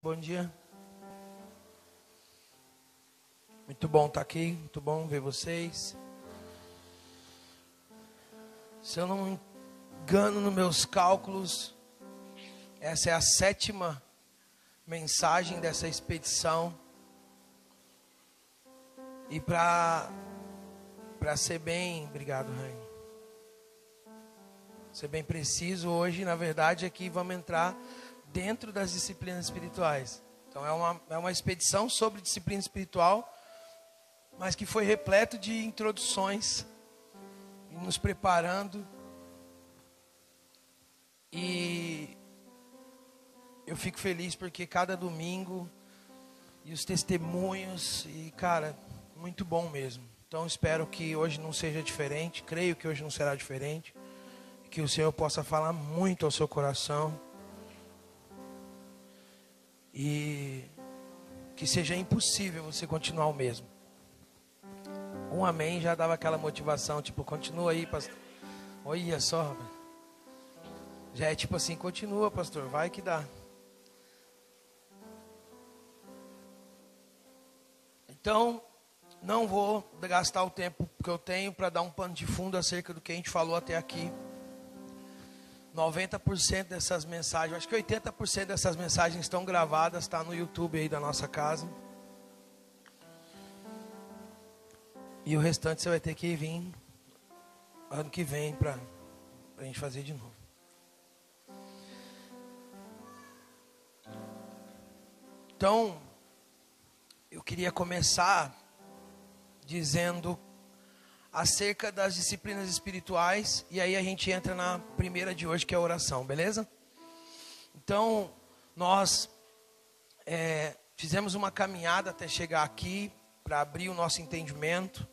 Bom dia. Muito bom estar aqui, muito bom ver vocês. Se eu não me engano nos meus cálculos, essa é a 7ª mensagem dessa expedição. E para ser bem, obrigado, Rainha. Ser bem preciso, hoje, na verdade, aqui vamos entrar dentro das disciplinas espirituais. Então é uma expedição sobre disciplina espiritual, mas que foi repleto de introduções, e nos preparando. E eu fico feliz porque cada domingo, e os testemunhos, e cara, muito bom mesmo. Então espero que hoje não seja diferente, creio que hoje não será diferente, que o Senhor possa falar muito ao seu coração. E que seja impossível você continuar o mesmo. Um amém já dava aquela motivação, tipo, continua aí, pastor. Olha só, rapaz. Já é tipo assim, continua, pastor, vai que dá. Então, não vou gastar o tempo que eu tenho para dar um pano de fundo acerca do que a gente falou até aqui. 90% dessas mensagens, acho que 80% dessas mensagens estão gravadas, está no YouTube aí da nossa casa. E o restante você vai ter que vir ano que vem para a gente fazer de novo. Então, eu queria começar dizendo acerca das disciplinas espirituais, e aí a gente entra na primeira de hoje, que é a oração, beleza? Então, nós fizemos uma caminhada até chegar aqui, para abrir o nosso entendimento,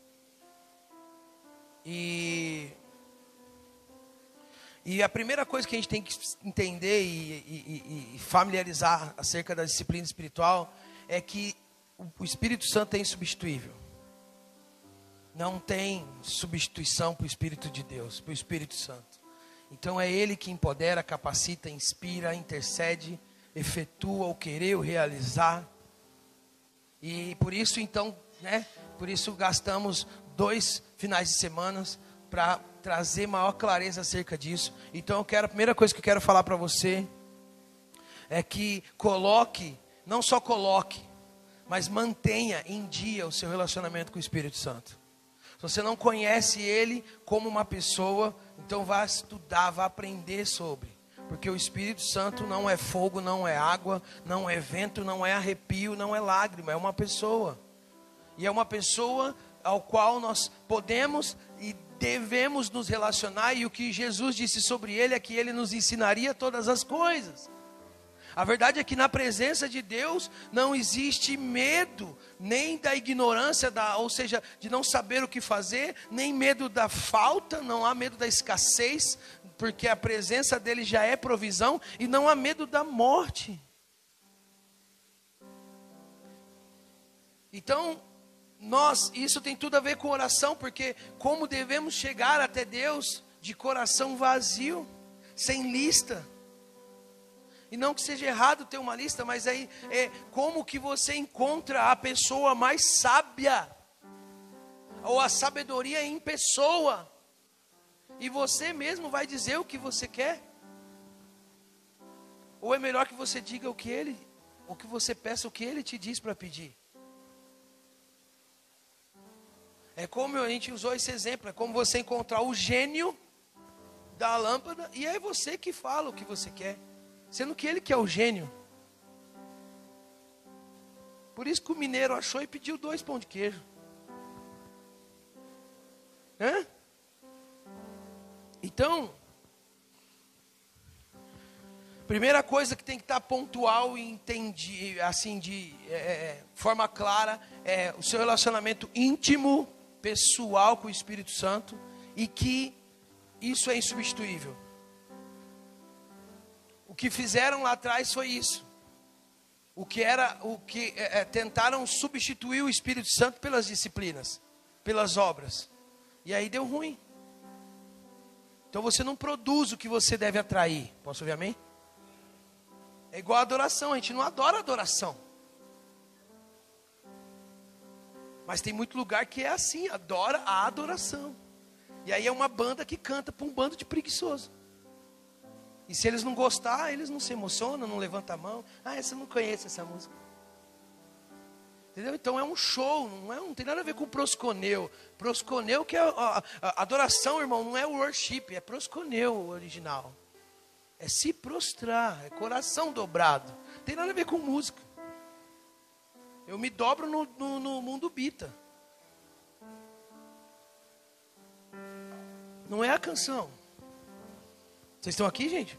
e a primeira coisa que a gente tem que entender e familiarizar acerca da disciplina espiritual, é que o Espírito Santo é insubstituível. Não tem substituição para o Espírito de Deus, para o Espírito Santo. Então é Ele que empodera, capacita, inspira, intercede, efetua o querer, o realizar. E por isso então, por isso gastamos 2 finais de semana para trazer maior clareza acerca disso. Então a primeira coisa que eu quero falar para você é que não só coloque, mas mantenha em dia o seu relacionamento com o Espírito Santo. Se você não conhece Ele como uma pessoa, então vá estudar, vá aprender sobre. Porque o Espírito Santo não é fogo, não é água, não é vento, não é arrepio, não é lágrima, é uma pessoa. E é uma pessoa ao qual nós podemos e devemos nos relacionar. E o que Jesus disse sobre Ele é que Ele nos ensinaria todas as coisas. A verdade é que na presença de Deus não existe medo, nem da ignorância, ou seja, de não saber o que fazer, nem medo da falta, não há medo da escassez, porque a presença dele já é provisão, e não há medo da morte. Então, isso tem tudo a ver com oração, porque como devemos chegar até Deus de coração vazio, sem lista. E não que seja errado ter uma lista, mas aí é como que você encontra a pessoa mais sábia, ou a sabedoria em pessoa, e você mesmo vai dizer o que você quer? Ou é melhor que você diga o que você peça o que ele te diz para pedir? É como a gente usou esse exemplo, é como você encontrar o gênio da lâmpada, e é você que fala o que você quer. Sendo que ele que é o gênio. Por isso que o mineiro achou e pediu 2 pão de queijo. Então, primeira coisa que tem que estar pontual e entendi, assim, de forma clara, é o seu relacionamento íntimo, pessoal com o Espírito Santo, e que isso é insubstituível. O que fizeram lá atrás foi isso. Tentaram substituir o Espírito Santo pelas disciplinas, pelas obras. E aí deu ruim. Então você não produz o que você deve atrair. Posso ouvir amém? É igual a adoração, a gente não adora adoração. Mas tem muito lugar que é assim, adora a adoração. E aí é uma banda que canta para um bando de preguiçoso. E se eles não gostar, eles não se emocionam, não levantam a mão. Ah, você não conhece essa música. Entendeu? Então é um show, não tem nada a ver com prosconeu. Prosconeu que é a adoração, irmão, não é o worship, é prosconeu o original. É se prostrar, é coração dobrado. Não tem nada a ver com música. Eu me dobro no mundo bita. Não é a canção. Vocês estão aqui, gente?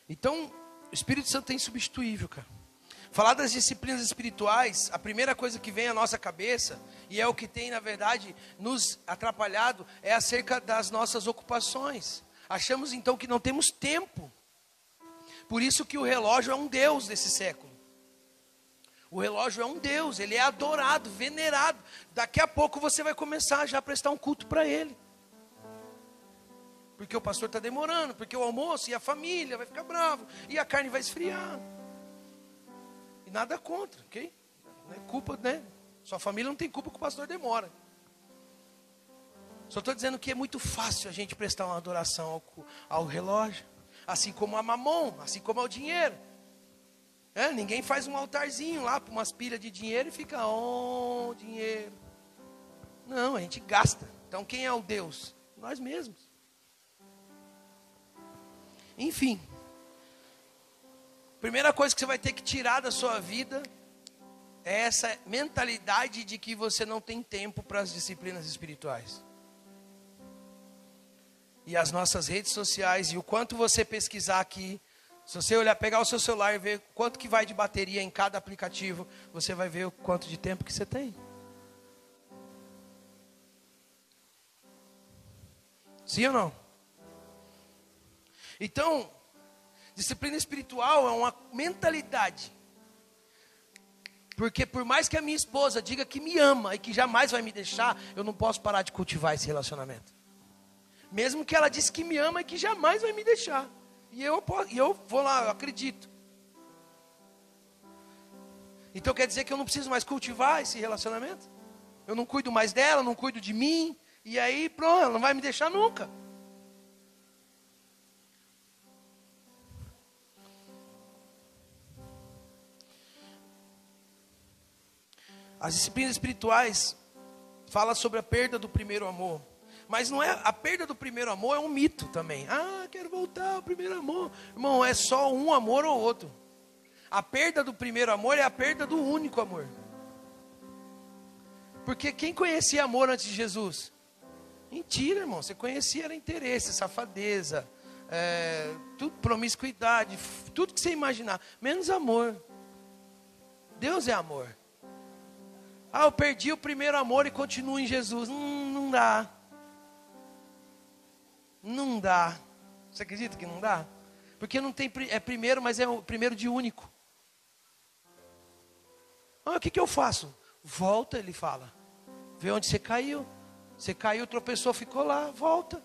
Então, o Espírito Santo é insubstituível, cara. Falar das disciplinas espirituais, a primeira coisa que vem à nossa cabeça, e é o que tem, na verdade, nos atrapalhado, é acerca das nossas ocupações. Achamos, então, que não temos tempo. Por isso que o relógio é um Deus desse século. O relógio é um Deus, ele é adorado, venerado. Daqui a pouco você vai começar já a prestar um culto para ele. Porque o pastor está demorando, porque o almoço e a família vai ficar bravo, e a carne vai esfriar. E nada contra, ok? Não é culpa, né? Sua família não tem culpa que o pastor demora. Só estou dizendo que é muito fácil a gente prestar uma adoração ao relógio. Assim como a mamon, assim como ao dinheiro. Ninguém faz um altarzinho lá para umas pilhas de dinheiro e fica, oh, dinheiro. Não, a gente gasta. Então quem é o Deus? Nós mesmos. Enfim. Primeira coisa que você vai ter que tirar da sua vida é essa mentalidade de que você não tem tempo para as disciplinas espirituais. E as nossas redes sociais, e o quanto você pesquisar aqui, se você olhar, pegar o seu celular e ver quanto que vai de bateria em cada aplicativo, você vai ver o quanto de tempo que você tem. Sim ou não? Então, disciplina espiritual é uma mentalidade. Porque por mais que a minha esposa diga que me ama e que jamais vai me deixar, eu não posso parar de cultivar esse relacionamento. Mesmo que ela disse que me ama e que jamais vai me deixar. E eu vou lá, eu acredito. Então quer dizer que eu não preciso mais cultivar esse relacionamento? Eu não cuido mais dela, não cuido de mim. E aí pronto, ela não vai me deixar nunca. As disciplinas espirituais falam sobre a perda do primeiro amor. Mas não é, a perda do primeiro amor é um mito também. Ah, quero voltar ao primeiro amor. Irmão, é só um amor ou outro. A perda do primeiro amor é a perda do único amor. Porque quem conhecia amor antes de Jesus? Mentira, irmão. Você conhecia era interesse, safadeza, tudo, promiscuidade, tudo que você imaginar. Menos amor. Deus é amor. Ah, eu perdi o primeiro amor e continuo em Jesus. Não dá. Não dá. Você acredita que não dá? Porque não tem, é primeiro, mas é o primeiro de único. Ah, o que eu faço? Volta, ele fala. Vê onde você caiu. Você caiu, tropeçou, ficou lá. Volta.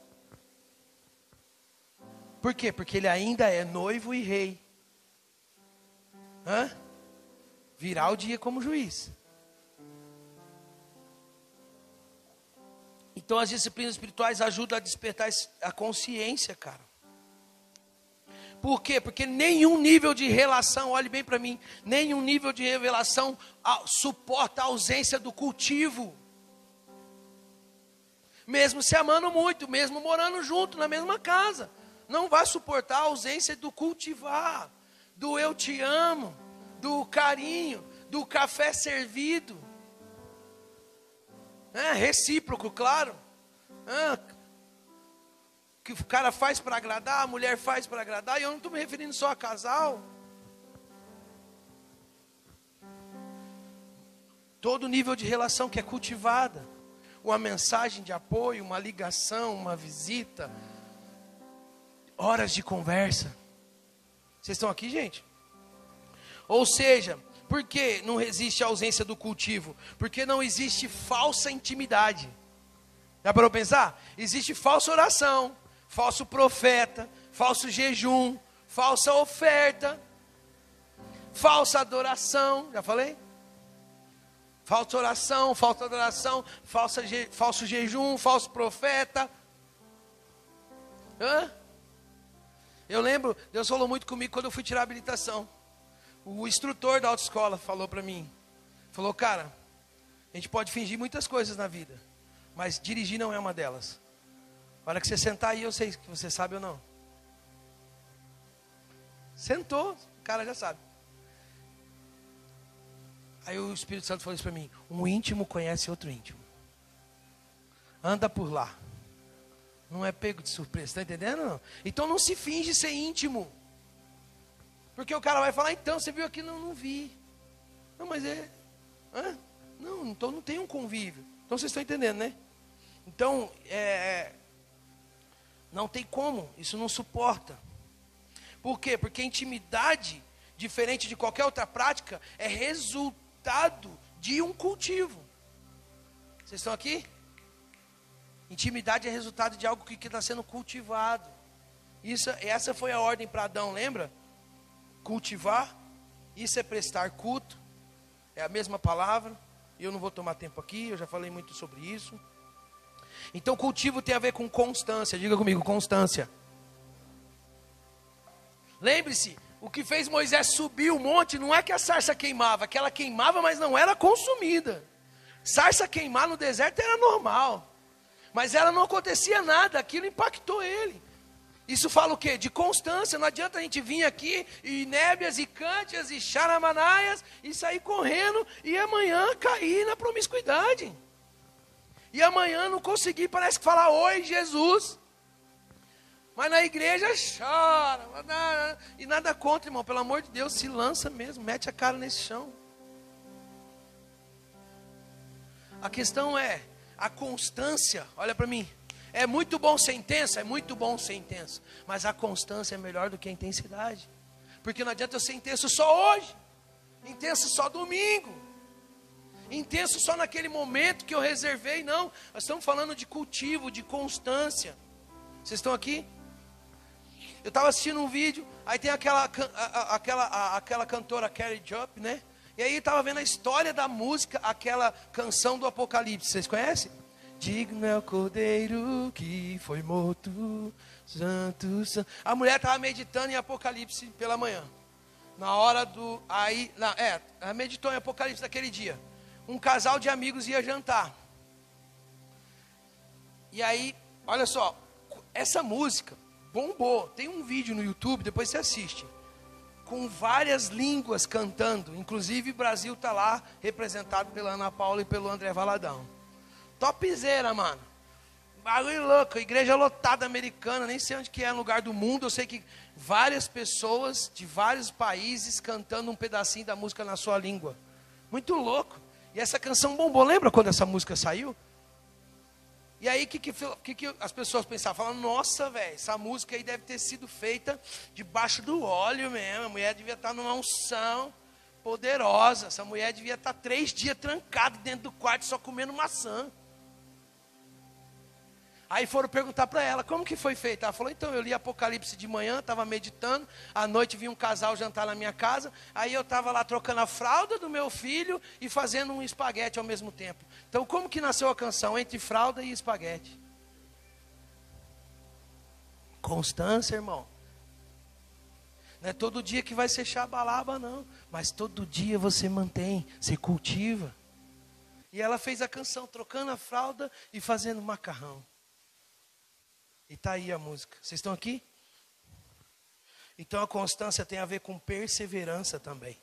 Por quê? Porque ele ainda é noivo e rei. Virá o dia como juiz. Então as disciplinas espirituais ajudam a despertar a consciência, cara. Por quê? Porque nenhum nível de relação, olhe bem para mim, nenhum nível de revelação suporta a ausência do cultivo. Mesmo se amando muito, mesmo morando junto na mesma casa, não vai suportar a ausência do cultivar, do eu te amo, do carinho, do café servido. Recíproco, claro. Que o cara faz para agradar, a mulher faz para agradar. E eu não estou me referindo só a casal. Todo nível de relação que é cultivada. Uma mensagem de apoio, uma ligação, uma visita. Horas de conversa. Vocês estão aqui, gente? Ou seja, por que não existe a ausência do cultivo? Porque não existe falsa intimidade. Já parou para pensar? Existe falsa oração, falso profeta, falso jejum, falsa oferta, falsa adoração, já falei? Falsa oração, falsa adoração, falso jejum, falso profeta. Eu lembro, Deus falou muito comigo quando eu fui tirar a habilitação. O instrutor da autoescola falou para mim, falou, cara, a gente pode fingir muitas coisas na vida, mas dirigir não é uma delas. A hora que você sentar aí, eu sei que você sabe ou não. Sentou, o cara já sabe. Aí o Espírito Santo falou isso para mim, um íntimo conhece outro íntimo. Anda por lá. Não é pego de surpresa, está entendendo? Não? Então não se finge ser íntimo. Porque o cara vai falar, então, você viu aqui? Não, não vi. Não, mas é... Não, então não tem um convívio. Então vocês estão entendendo, né? Então, não tem como, isso não suporta. Por quê? Porque a intimidade, diferente de qualquer outra prática, é resultado de um cultivo. Vocês estão aqui? Intimidade é resultado de algo que está sendo cultivado. Essa foi a ordem para Adão, lembra? Cultivar, isso é prestar culto, é a mesma palavra, e eu não vou tomar tempo aqui, eu já falei muito sobre isso. Então cultivo tem a ver com constância, diga comigo, constância. Lembre-se, o que fez Moisés subir o monte não é que a sarça queimava, que ela queimava, mas não era consumida. Sarça queimar no deserto era normal, mas ela não acontecia nada, aquilo impactou ele. Isso fala o quê? De constância. Não adianta a gente vir aqui, e nébias, e cântias, e charamanaias, e sair correndo, e amanhã cair na promiscuidade. E amanhã não conseguir, parece que falar, oi Jesus. Mas na igreja chora, e nada contra, irmão, pelo amor de Deus, se lança mesmo, mete a cara nesse chão. A questão é, a constância, olha para mim, é muito bom ser intenso, é muito bom ser intenso, mas a constância é melhor do que a intensidade, porque não adianta eu ser intenso só hoje, intenso só domingo, intenso só naquele momento que eu reservei, não, nós estamos falando de cultivo, de constância. Vocês estão aqui? Eu estava assistindo um vídeo, aí tem aquela cantora Carrie Job, né? E aí estava vendo a história da música, aquela canção do Apocalipse, vocês conhecem? Digno é o Cordeiro que foi morto, santo, santo. A mulher estava meditando em Apocalipse pela manhã. Na hora do... ela meditou em Apocalipse naquele dia. Um casal de amigos ia jantar. E aí, olha só, essa música bombou. Tem um vídeo no YouTube, depois você assiste. Com várias línguas cantando. Inclusive o Brasil está lá, representado pela Ana Paula e pelo André Valadão. Topzera, mano. Bagulho louco, igreja lotada americana, nem sei onde que é no lugar do mundo. Eu sei que várias pessoas de vários países cantando um pedacinho da música na sua língua. Muito louco. E essa canção bombou. Lembra quando essa música saiu? E aí, o que as pessoas pensavam? Falavam, nossa, velho, essa música aí deve ter sido feita debaixo do óleo mesmo. A mulher devia estar numa unção poderosa. Essa mulher devia estar 3 dias trancada dentro do quarto só comendo maçã. Aí foram perguntar para ela, como que foi feito? Ela falou, então, eu li Apocalipse de manhã, estava meditando, à noite vi um casal jantar na minha casa, aí eu estava lá trocando a fralda do meu filho e fazendo um espaguete ao mesmo tempo. Então, como que nasceu a canção? Entre fralda e espaguete. Constância, irmão. Não é todo dia que vai ser xabalaba, não. Mas todo dia você mantém, você cultiva. E ela fez a canção, trocando a fralda e fazendo macarrão. E está aí a música. Vocês estão aqui? Então a constância tem a ver com perseverança também.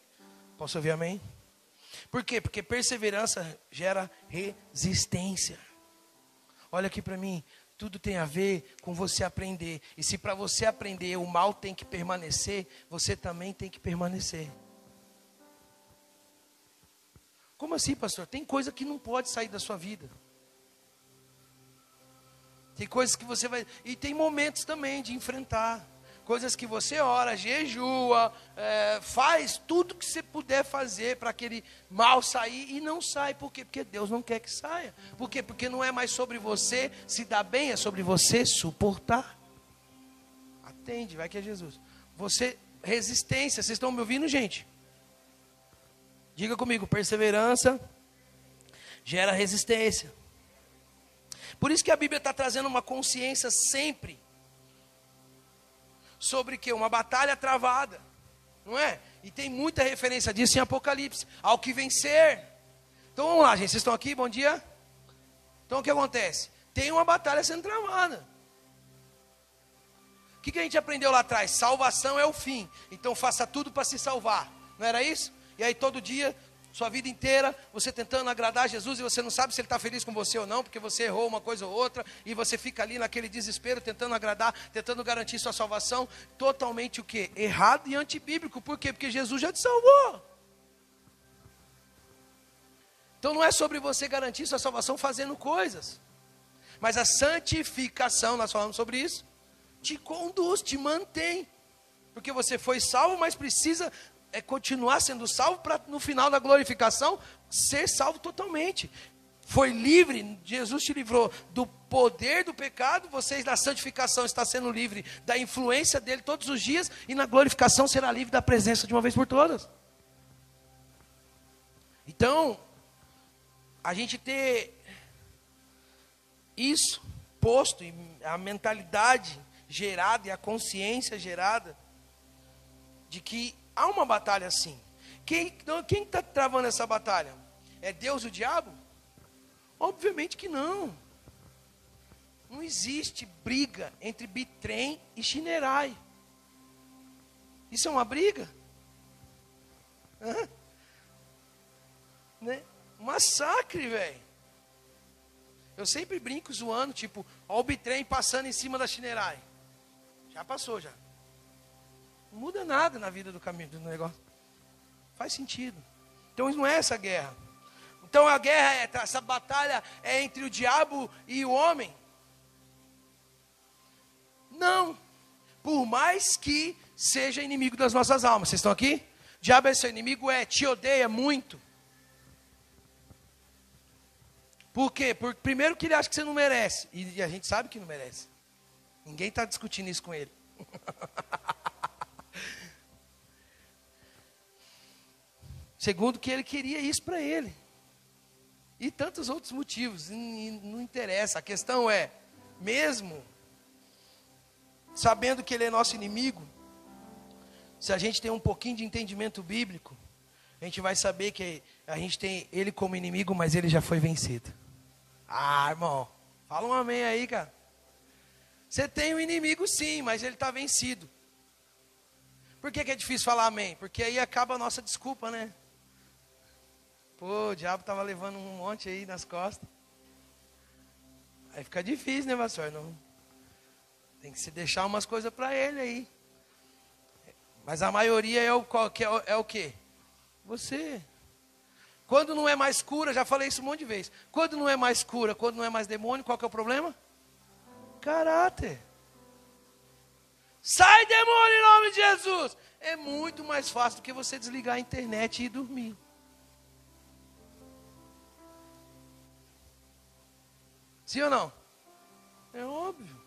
Posso ouvir amém? Por quê? Porque perseverança gera resistência. Olha aqui para mim. Tudo tem a ver com você aprender. E se para você aprender o mal tem que permanecer, você também tem que permanecer. Como assim, pastor? Tem coisa que não pode sair da sua vida. Tem coisas que você vai... E tem momentos também de enfrentar. Coisas que você ora, jejua, faz tudo que você puder fazer para aquele mal sair e não sai. Por quê? Porque Deus não quer que saia. Por quê? Porque não é mais sobre você se dar bem, é sobre você suportar. Até entende, vai que é Jesus. Resistência, vocês estão me ouvindo, gente? Diga comigo, perseverança gera resistência. Por isso que a Bíblia está trazendo uma consciência sempre sobre que uma batalha travada, não é? E tem muita referência disso em Apocalipse, ao que vencer. Então vamos lá, gente, vocês estão aqui, bom dia? Então o que acontece? Tem uma batalha sendo travada. O que a gente aprendeu lá atrás? Salvação é o fim, então faça tudo para se salvar, não era isso? E aí todo dia, sua vida inteira, você tentando agradar Jesus e você não sabe se Ele está feliz com você ou não, porque você errou uma coisa ou outra, e você fica ali naquele desespero, tentando agradar, tentando garantir sua salvação, totalmente o quê? Errado e antibíblico. Por quê? Porque Jesus já te salvou. Então não é sobre você garantir sua salvação fazendo coisas, mas a santificação, nós falamos sobre isso, te conduz, te mantém, porque você foi salvo, mas precisa continuar sendo salvo para no final da glorificação ser salvo totalmente. Foi livre, Jesus te livrou do poder do pecado, vocês na santificação está sendo livre da influência dele todos os dias, e na glorificação será livre da presença de uma vez por todas. Então, a gente ter isso posto, e a mentalidade gerada e a consciência gerada de que há uma batalha assim. Quem está travando essa batalha? É Deus ou o diabo? Obviamente que não. Não existe briga entre bitrem e chinerai. Isso é uma briga? Né? Um massacre, velho. Eu sempre brinco zoando, tipo, ó o bitrem passando em cima da chinerai. Já passou, já. Não muda nada na vida do caminho, do negócio. Faz sentido. Então não é essa guerra. Então a guerra, essa batalha é entre o diabo e o homem? Não. Por mais que seja inimigo das nossas almas. Vocês estão aqui? O diabo é seu inimigo, te odeia muito. Por quê? Porque primeiro que ele acha que você não merece. E a gente sabe que não merece. Ninguém está discutindo isso com ele. Segundo que ele queria isso para ele. E tantos outros motivos. Não interessa. A questão é, mesmo sabendo que ele é nosso inimigo, se a gente tem um pouquinho de entendimento bíblico, a gente vai saber que a gente tem ele como inimigo, mas ele já foi vencido. Ah, irmão, fala um amém aí, cara. Você tem um inimigo sim, mas ele está vencido. Por que é difícil falar amém? Porque aí acaba a nossa desculpa, né? Pô, o diabo estava levando um monte aí nas costas. Aí fica difícil, né, pastor? Não, tem que se deixar umas coisas para ele aí. Mas a maioria é o quê? Você. Quando não é mais cura, já falei isso um monte de vezes. Quando não é mais cura, quando não é mais demônio, qual que é o problema? Caráter. Sai, demônio, em nome de Jesus. É muito mais fácil do que você desligar a internet e ir dormir. Sim ou não? É óbvio.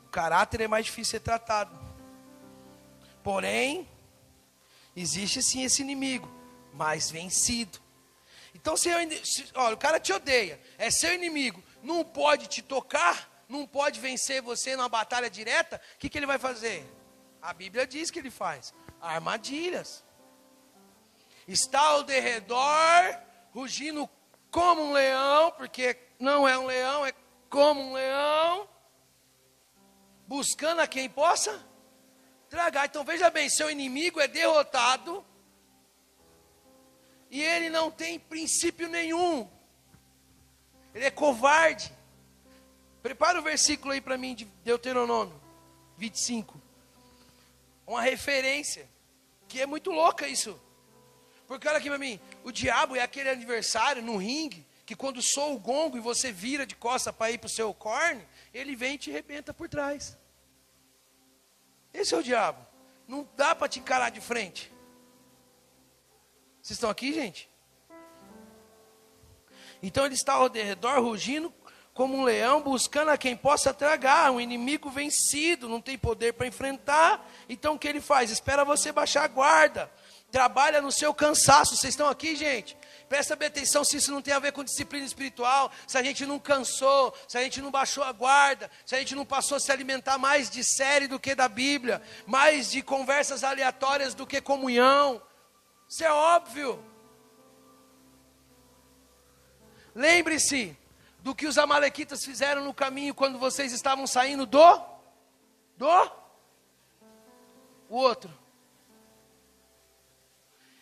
O caráter é mais difícil de ser tratado. Porém, existe sim esse inimigo, mas vencido. Então, olha, o cara te odeia, é seu inimigo, não pode te tocar, não pode vencer você numa batalha direta, o que ele vai fazer? A Bíblia diz que ele faz armadilhas. Está ao derredor, rugindo como um leão, porque não é um leão, é como um leão, buscando a quem possa tragar. Então veja bem, seu inimigo é derrotado, e ele não tem princípio nenhum, ele é covarde. Prepara o versículo aí para mim, de Deuteronômio 25, uma referência, que é muito louca isso, porque olha aqui para mim, o diabo é aquele adversário no ringue, que quando soa o gongo e você vira de costa para ir para o seu corne, ele vem e te arrebenta por trás. Esse é o diabo. Não dá para te encarar de frente. Vocês estão aqui, gente? Então ele está ao redor rugindo como um leão buscando a quem possa tragar, um inimigo vencido, não tem poder para enfrentar. Então o que ele faz? Espera você baixar a guarda, trabalha no seu cansaço. Vocês estão aqui, gente? Presta bem atenção se isso não tem a ver com disciplina espiritual, se a gente não cansou, se a gente não baixou a guarda, se a gente não passou a se alimentar mais de série do que da Bíblia, mais de conversas aleatórias do que comunhão. Isso é óbvio. Lembre-se do que os amalequitas fizeram no caminho quando vocês estavam saindo do outro.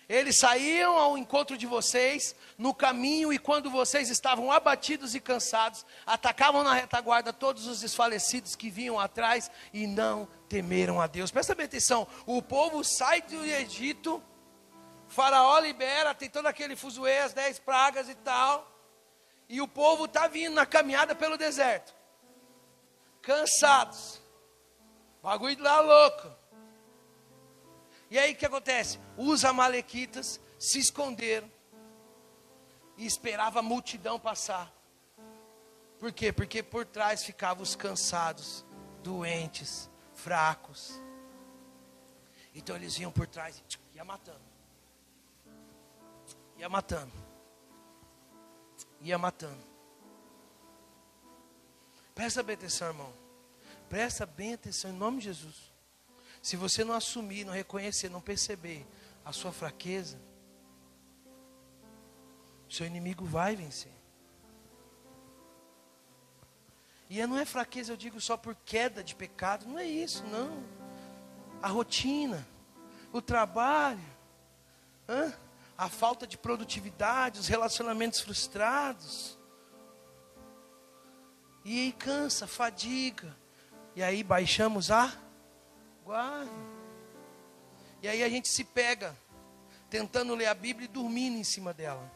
Eles saíam ao encontro de vocês no caminho, e quando vocês estavam abatidos e cansados, atacavam na retaguarda todos os desfalecidos que vinham atrás e não temeram a Deus. Presta bem atenção, o povo sai do Egito, Faraó libera, tem todo aquele fuzuê, as 10 pragas e tal, e o povo está vindo na caminhada pelo deserto, cansados, bagulho lá louco. E aí o que acontece? Os amalequitas se esconderam e esperavam a multidão passar. Por quê? Porque por trás ficavam os cansados, doentes, fracos. Então eles vinham por trás e ia matando. Ia matando. Ia matando. Presta bem atenção, irmão. Presta bem atenção em nome de Jesus. Se você não assumir, não reconhecer, não perceber a sua fraqueza, o seu inimigo vai vencer. E não é fraqueza, eu digo só por queda de pecado, não é isso, não. A rotina, o trabalho, a falta de produtividade, os relacionamentos frustrados. E aí cansa, fadiga. E aí baixamos a guarda. E aí a gente se pega tentando ler a Bíblia e dormindo em cima dela.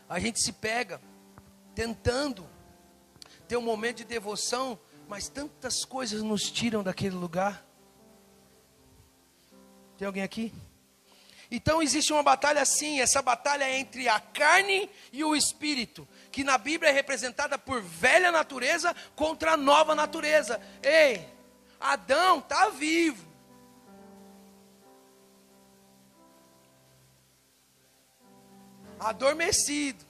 A gente se pega tentando ter um momento de devoção, mas tantas coisas nos tiram daquele lugar. Tem alguém aqui? Então existe uma batalha assim, essa batalha é entre a carne e o espírito, que na Bíblia é representada por velha natureza contra a nova natureza. Ei, Adão está vivo. Adormecido.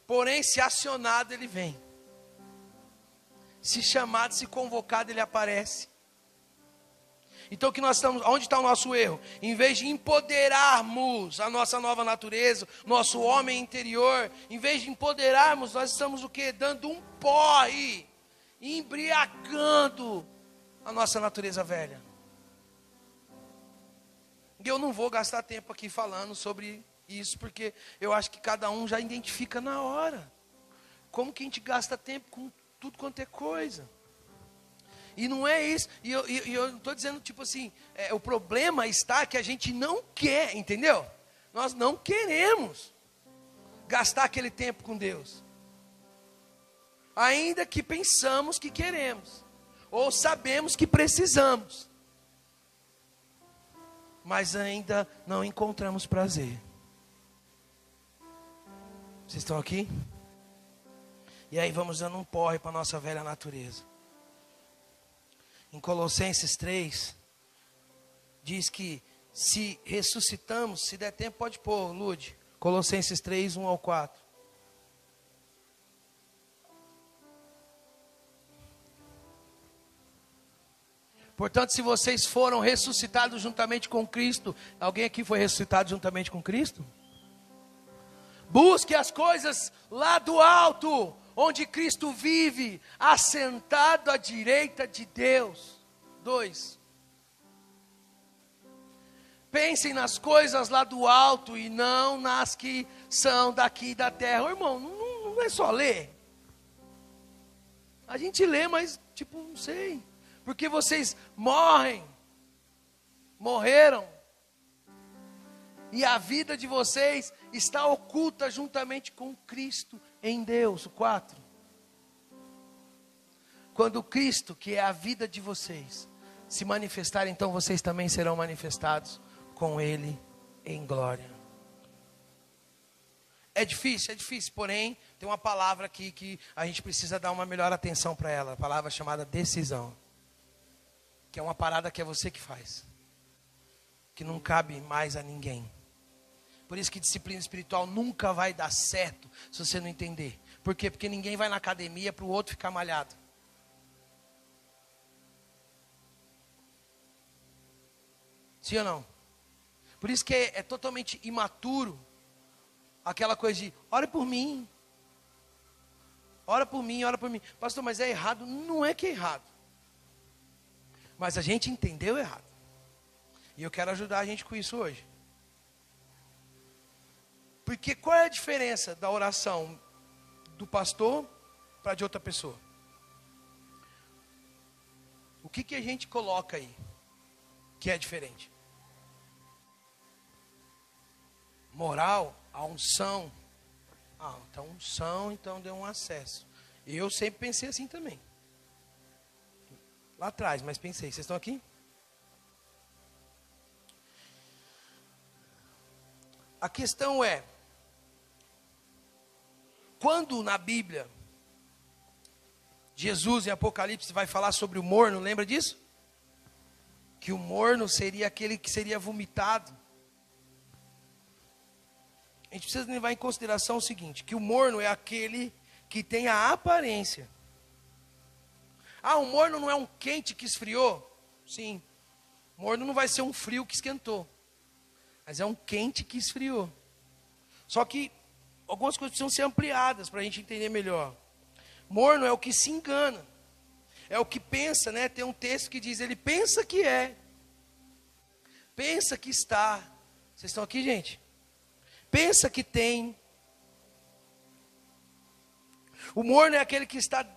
Porém, se acionado, ele vem. Se chamado, se convocado, ele aparece. Então que nós estamos, onde está o nosso erro? Em vez de empoderarmos a nossa nova natureza, nosso homem interior, em vez de empoderarmos, nós estamos o quê? Dando um porre, embriagando a nossa natureza velha. E eu não vou gastar tempo aqui falando sobre isso, porque eu acho que cada um já identifica na hora. Como que a gente gasta tempo com tudo quanto é coisa. E não é isso, e eu não estou dizendo tipo assim, o problema está que a gente não quer, entendeu? Nós não queremos gastar aquele tempo com Deus. Ainda que pensamos que queremos, ou sabemos que precisamos. Mas ainda não encontramos prazer. Vocês estão aqui? E aí vamos dando um porre para a nossa velha natureza. Em Colossenses 3, diz que se ressuscitamos, se der tempo pode pôr, Lude. Colossenses 3, 1 ao 4. Portanto, se vocês foram ressuscitados juntamente com Cristo, alguém aqui foi ressuscitado juntamente com Cristo? Busque as coisas lá do alto, onde Cristo vive, assentado à direita de Deus. 2. Pensem nas coisas lá do alto e não nas que são daqui da terra. Ô, irmão, não é só ler. A gente lê, mas tipo, não sei. Porque vocês morreram. E a vida de vocês está oculta juntamente com Cristo em Deus. 4. Quando Cristo, que é a vida de vocês, se manifestar, então vocês também serão manifestados com Ele em glória. É difícil, porém, tem uma palavra aqui que a gente precisa dar uma melhor atenção para ela, a palavra chamada decisão. Que é uma parada que é você que faz. Que não cabe mais a ninguém. Por isso que disciplina espiritual nunca vai dar certo se você não entender. Por quê? Porque ninguém vai na academia para o outro ficar malhado. Sim ou não? Por isso que é totalmente imaturo aquela coisa de, ora por mim. Ora por mim, ora por mim. Pastor, mas é errado? Não é que é errado. Mas a gente entendeu errado. E eu quero ajudar a gente com isso hoje. Porque qual é a diferença da oração do pastor para de outra pessoa? O que a gente coloca aí que é diferente? Moral, a unção. Ah, então unção, então deu um acesso. Eu sempre pensei assim também. Lá atrás, mas pensei, vocês estão aqui? A questão é, quando na Bíblia, Jesus em Apocalipse vai falar sobre o morno, lembra disso? Que o morno seria aquele que seria vomitado. A gente precisa levar em consideração o seguinte, que o morno é aquele que tem a aparência. Ah, o morno não é um quente que esfriou? Sim. O morno não vai ser um frio que esquentou. Mas é um quente que esfriou. Só que algumas coisas precisam ser ampliadas para a gente entender melhor. Morno é o que se engana. É o que pensa, né? Tem um texto que diz, ele pensa que é. Pensa que está. Vocês estão aqui, gente? Pensa que tem. O morno é aquele que está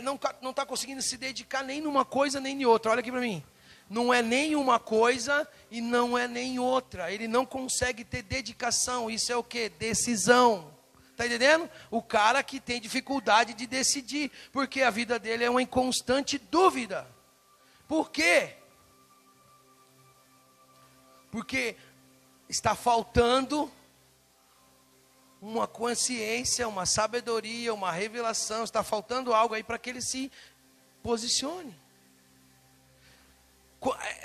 não está conseguindo se dedicar nem numa coisa nem em outra. Olha aqui para mim. Não é nem uma coisa e não é nem outra. Ele não consegue ter dedicação. Isso é o quê? Decisão. Está entendendo? O cara que tem dificuldade de decidir. Porque a vida dele é uma inconstante dúvida. Por quê? Porque está faltando uma consciência, uma sabedoria, uma revelação. Está faltando algo aí para que ele se posicione.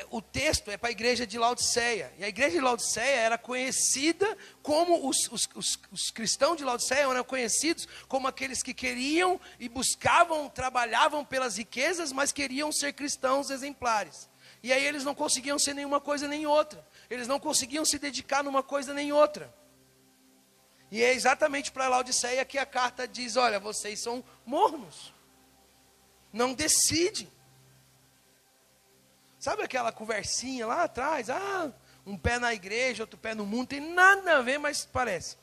O texto é para a igreja de Laodiceia. E a igreja de Laodiceia era conhecida como, os cristãos de Laodiceia eram conhecidos como aqueles que queriam e buscavam, trabalhavam pelas riquezas, mas queriam ser cristãos exemplares. E aí eles não conseguiam ser nenhuma coisa nem outra. Eles não conseguiam se dedicar numa coisa nem outra. E é exatamente para Laodiceia que a carta diz, olha, vocês são mornos. Não decidem. Sabe aquela conversinha lá atrás? Ah, um pé na igreja, outro pé no mundo. Tem nada a ver, mas parece.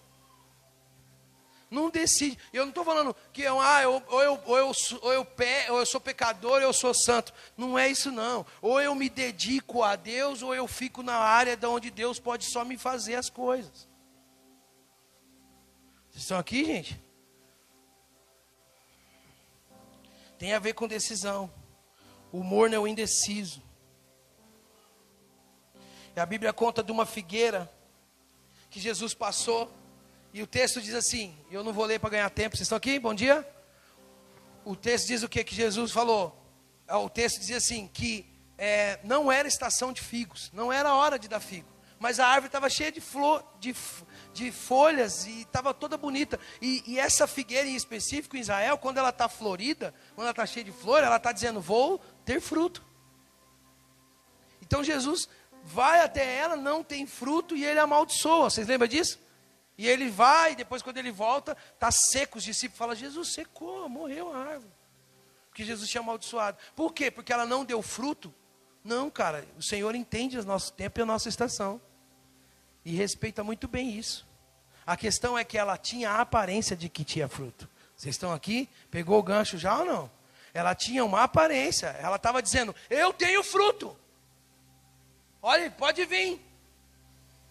Não decide. Eu não estou falando que ou eu sou pecador, ou eu sou santo. Não é isso não. Ou eu me dedico a Deus, ou eu fico na área de onde Deus pode só me fazer as coisas. Vocês estão aqui, gente? Tem a ver com decisão. O morno é o indeciso. E a Bíblia conta de uma figueira que Jesus passou. E o texto diz assim, eu não vou ler para ganhar tempo. Vocês estão aqui? Bom dia. O texto diz o que Jesus falou. O texto diz assim, que não era estação de figos. Não era hora de dar figo. Mas a árvore estava cheia de flor, de folhas e estava toda bonita. E essa figueira em específico em Israel, quando ela está florida, quando ela está cheia de flor, ela está dizendo, vou ter fruto. Então Jesus vai até ela, não tem fruto e ele amaldiçoa. Vocês lembram disso? E ele vai, depois quando ele volta, está seco. Os discípulos falam, Jesus secou, morreu a árvore. Porque Jesus tinha amaldiçoado. Por quê? Porque ela não deu fruto? Não, cara, o Senhor entende o nosso tempo e a nossa estação. E respeita muito bem isso. A questão é que ela tinha a aparência de que tinha fruto. Vocês estão aqui? Pegou o gancho já ou não? Ela tinha uma aparência. Ela estava dizendo, eu tenho fruto. Olha, pode vir.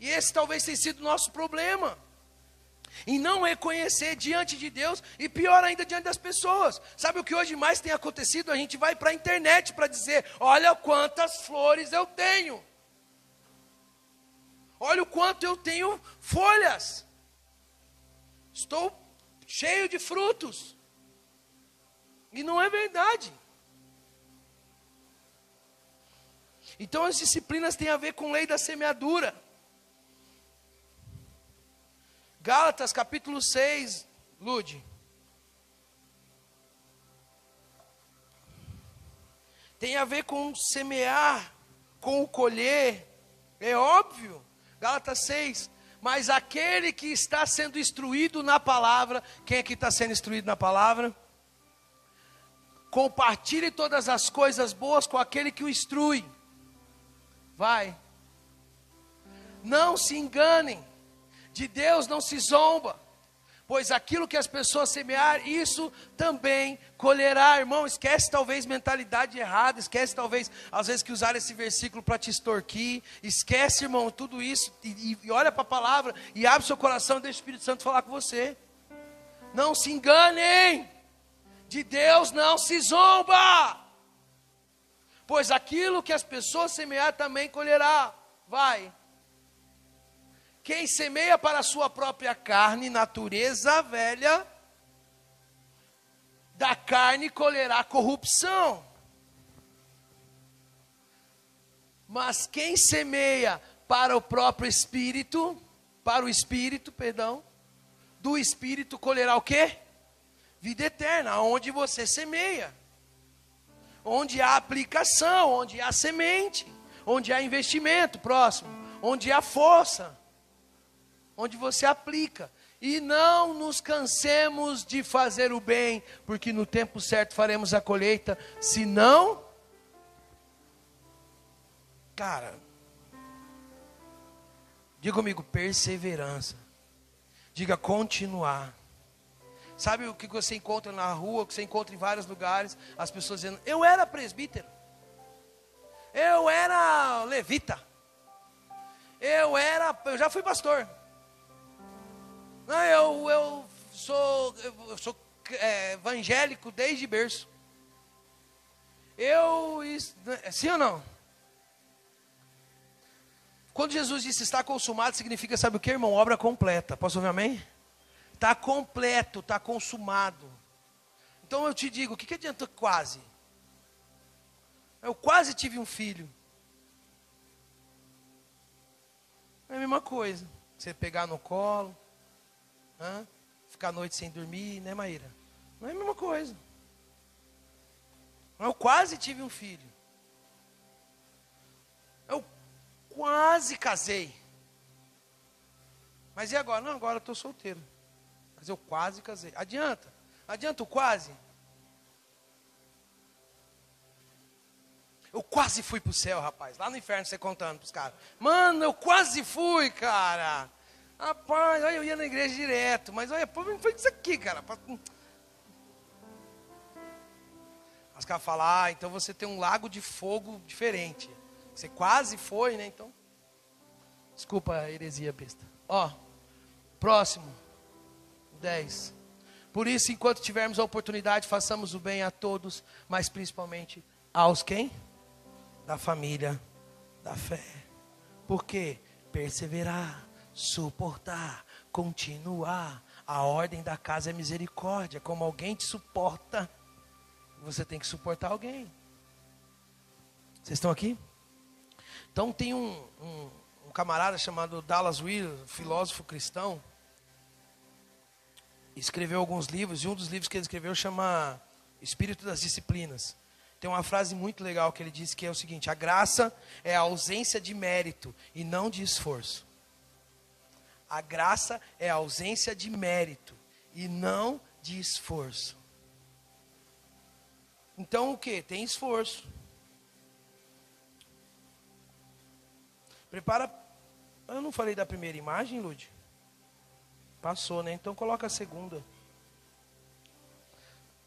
E esse talvez tenha sido o nosso problema. E não reconhecer diante de Deus e pior ainda diante das pessoas. Sabe o que hoje mais tem acontecido? A gente vai para a internet para dizer, olha quantas flores eu tenho. Olha o quanto eu tenho folhas. Estou cheio de frutos. E não é verdade. Então as disciplinas têm a ver com lei da semeadura. Gálatas capítulo 6, Lude. Tem a ver com semear, com o colher. É óbvio. Gálatas 6. Mas aquele que está sendo instruído na palavra. Quem é que está sendo instruído na palavra? Compartilhe todas as coisas boas com aquele que o instrui. Vai. Não se enganem. De Deus não se zomba. Pois aquilo que as pessoas semear, isso também colherá. Irmão, esquece talvez mentalidade errada. Esquece talvez, às vezes, que usaram esse versículo para te extorquir. Esquece, irmão, tudo isso. E olha para a palavra. E abre seu coração e deixa o Espírito Santo falar com você. Não se enganem. De Deus não se zomba. Pois aquilo que as pessoas semear também colherá. Vai. Quem semeia para a sua própria carne, natureza velha, da carne colherá corrupção. Mas quem semeia para o próprio espírito, do espírito colherá o quê? Vida eterna, onde você semeia. Onde há aplicação, onde há semente, onde há investimento, próximo, onde há força. Onde você aplica. E não nos cansemos de fazer o bem, porque no tempo certo faremos a colheita. Se não, cara, diga comigo, perseverança. Diga continuar. Sabe o que você encontra na rua, o que você encontra em vários lugares? As pessoas dizendo, eu era presbítero. Eu era levita. Eu já fui pastor. Não, eu sou evangélico desde berço. Sim ou não? Quando Jesus disse está consumado, significa, sabe o que, irmão? Obra completa. Posso ouvir amém? Está completo, está consumado. Então eu te digo, o que adianta quase? Eu quase tive um filho. É a mesma coisa. Você pegar no colo. Ficar a noite sem dormir, né, Maíra? Não é a mesma coisa. Eu quase tive um filho. Eu quase casei. Mas e agora? Não, agora eu estou solteiro. Mas eu quase casei. Adianta? Adianta o quase? Eu quase fui para o céu, rapaz. Lá no inferno você contando para os caras. Mano, eu quase fui, cara. Rapaz, olha, eu ia na igreja direto, mas olha, pô, foi isso aqui, cara. Os caras falam, então você tem um lago de fogo diferente. Você quase foi, né? Então, desculpa a heresia besta. Próximo, 10. Por isso, enquanto tivermos a oportunidade, façamos o bem a todos, mas principalmente aos quem? Da família, da fé. Por quê? Perseverar. Suportar, continuar. A ordem da casa é misericórdia. Como alguém te suporta, você tem que suportar alguém. Vocês estão aqui? Então tem um camarada chamado Dallas Willard, filósofo cristão. Escreveu alguns livros, e um dos livros que ele escreveu chama Espírito das Disciplinas. Tem uma frase muito legal que ele diz, que é o seguinte: a graça é a ausência de mérito e não de esforço. A graça é a ausência de mérito e não de esforço. Então o que? Tem esforço. Prepara. Eu não falei da primeira imagem, Lude? Passou, né? Então coloca a segunda.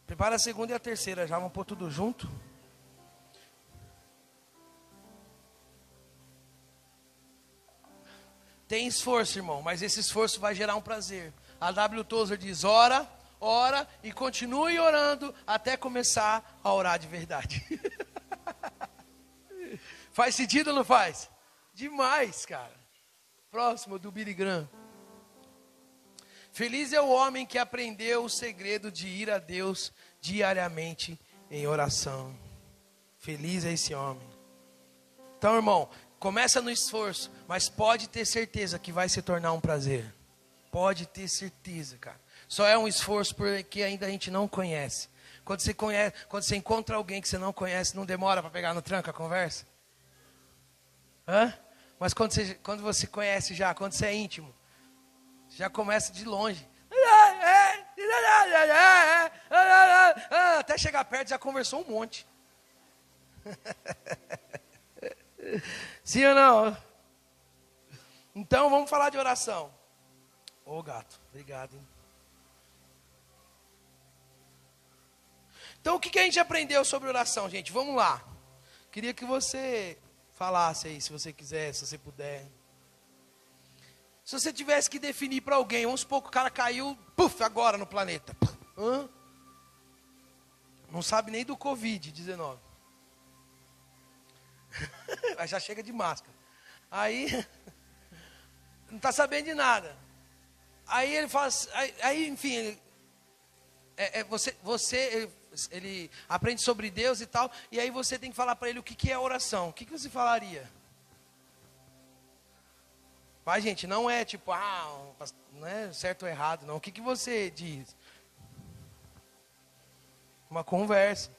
Prepara a segunda e a terceira. Já vamos pôr tudo junto. Tem esforço, irmão, mas esse esforço vai gerar um prazer. A W. Tozer diz, ora e continue orando até começar a orar de verdade. Faz sentido ou não faz? Demais, cara. Próximo do Billy Graham. Feliz é o homem que aprendeu o segredo de ir a Deus diariamente em oração. Feliz é esse homem. Então, irmão, começa no esforço, mas pode ter certeza que vai se tornar um prazer. Pode ter certeza, cara. Só é um esforço porque ainda a gente não conhece. Quando você encontra alguém que você não conhece, não demora para pegar no tranco a conversa? Hã? Mas quando você conhece já, quando você é íntimo, já começa de longe. Até chegar perto já conversou um monte. Sim ou não? Então vamos falar de oração. Ô gato, obrigado, hein? Então o que a gente aprendeu sobre oração, gente? Vamos lá. Queria que você falasse aí, se você quiser, se você puder. Se você tivesse que definir para alguém, vamos supor que o cara caiu, agora no planeta. Não sabe nem do Covid-19. Mas já chega de máscara. Aí, não está sabendo de nada. Aí ele fala, enfim, ele aprende sobre Deus e tal, e aí você tem que falar para ele o que é oração. O que você falaria? Mas, gente, não é tipo, não é certo ou errado, não. O que você diz? Uma conversa.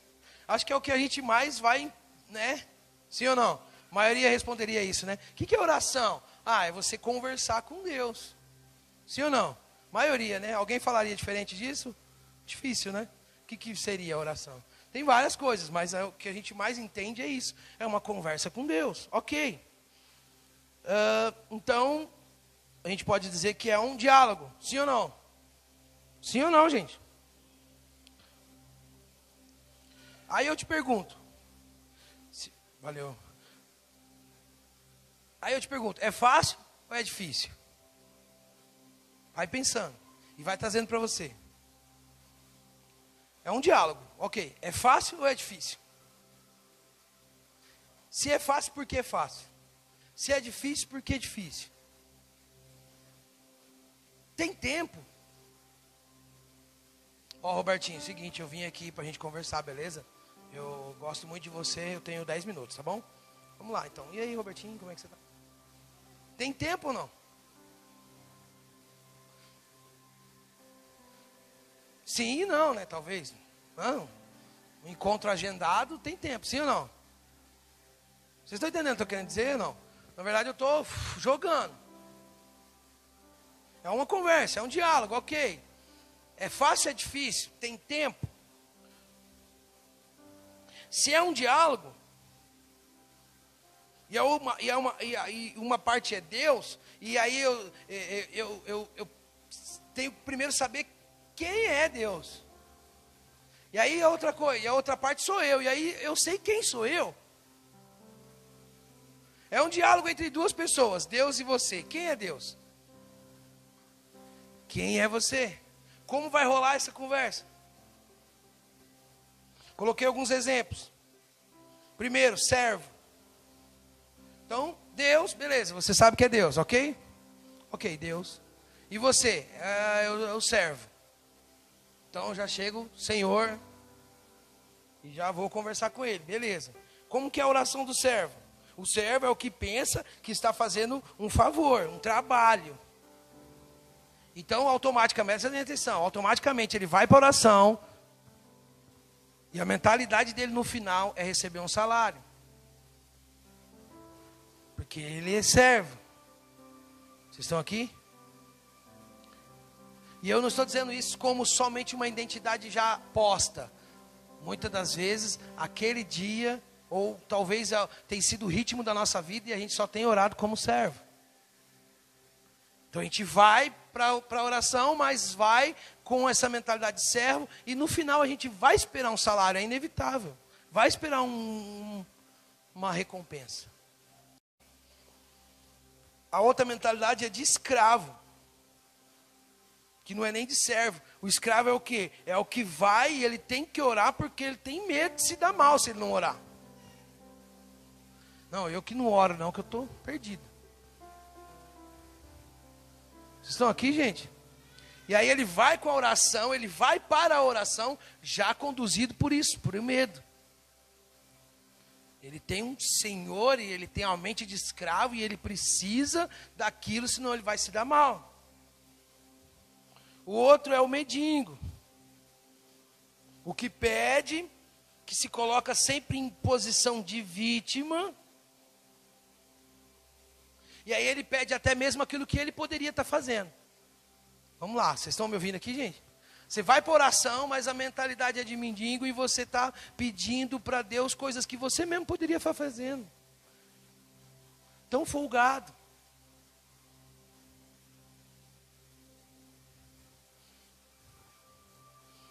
Acho que é o que a gente mais vai, né? Sim ou não? A maioria responderia isso, né? O que é oração? É você conversar com Deus. Sim ou não? Maioria, né? Alguém falaria diferente disso? Difícil, né? O que seria a oração? Tem várias coisas, mas o que a gente mais entende é isso. É uma conversa com Deus. Ok. Então, a gente pode dizer que é um diálogo. Sim ou não? Sim ou não, gente? Aí eu te pergunto. Valeu. Aí eu te pergunto, é fácil ou é difícil? Vai pensando e vai trazendo para você. É um diálogo, ok. É fácil ou é difícil? Se é fácil, por que é fácil? Se é difícil, por que é difícil? Tem tempo. Robertinho, seguinte, eu vim aqui pra gente conversar, beleza? Eu gosto muito de você, eu tenho 10 minutos, tá bom? Vamos lá, então. E aí, Robertinho, como é que você tá? Tem tempo ou não? Sim e não, né? Talvez. Não. Um encontro agendado tem tempo, sim ou não? Vocês estão entendendo o que eu estou querendo dizer ou não? Na verdade, eu estou jogando. É uma conversa, é um diálogo, ok. É fácil, é difícil? Tem tempo? Se é um diálogo, e uma parte é Deus, e aí eu tenho que primeiro saber quem é Deus. E aí a outra coisa, e a outra parte sou eu, e aí eu sei quem sou eu. É um diálogo entre duas pessoas, Deus e você. Quem é Deus? Quem é você? Como vai rolar essa conversa? Coloquei alguns exemplos. Primeiro, servo. Então, Deus, beleza, você sabe que é Deus, ok? Ok, Deus. E você? Eu servo. Então, já chego, Senhor, e já vou conversar com ele, beleza. Como que é a oração do servo? O servo é o que pensa que está fazendo um favor, um trabalho. Então, automaticamente, presta atenção, automaticamente ele vai para a oração, e a mentalidade dele no final é receber um salário. Porque ele é servo. Vocês estão aqui? E eu não estou dizendo isso como somente uma identidade já posta. Muitas das vezes, aquele dia, ou talvez tem sido o ritmo da nossa vida e a gente só tem orado como servo. Então a gente vai para a oração, mas vai com essa mentalidade de servo, e no final a gente vai esperar um salário, é inevitável. Vai esperar uma recompensa. A outra mentalidade é de escravo, que não é nem de servo. O escravo é o quê? É o que vai e ele tem que orar porque ele tem medo de se dar mal se ele não orar. Não, eu que não oro não, que eu estou perdido. Vocês estão aqui, gente? E aí ele vai com a oração, ele vai para a oração, já conduzido por isso, por medo. Ele tem um senhor e ele tem a mente de escravo e ele precisa daquilo, senão ele vai se dar mal. O outro é o mendigo. O que pede, que se coloca sempre em posição de vítima. E aí ele pede até mesmo aquilo que ele poderia estar fazendo. Vamos lá, vocês estão me ouvindo aqui, gente? Você vai para oração, mas a mentalidade é de mendigo e você está pedindo para Deus coisas que você mesmo poderia estar fazendo. Tão folgado.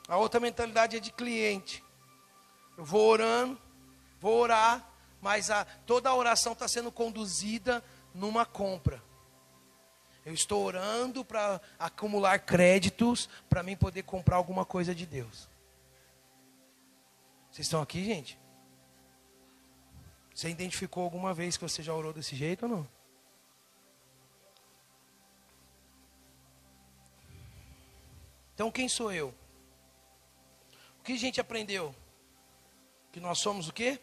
A outra mentalidade é de cliente. Eu vou orando, vou orar, mas toda a oração está sendo conduzida numa compra. Eu estou orando para acumular créditos para mim poder comprar alguma coisa de Deus. Vocês estão aqui, gente? Você identificou alguma vez que você já orou desse jeito ou não? Então quem sou eu? O que a gente aprendeu? Que nós somos o quê?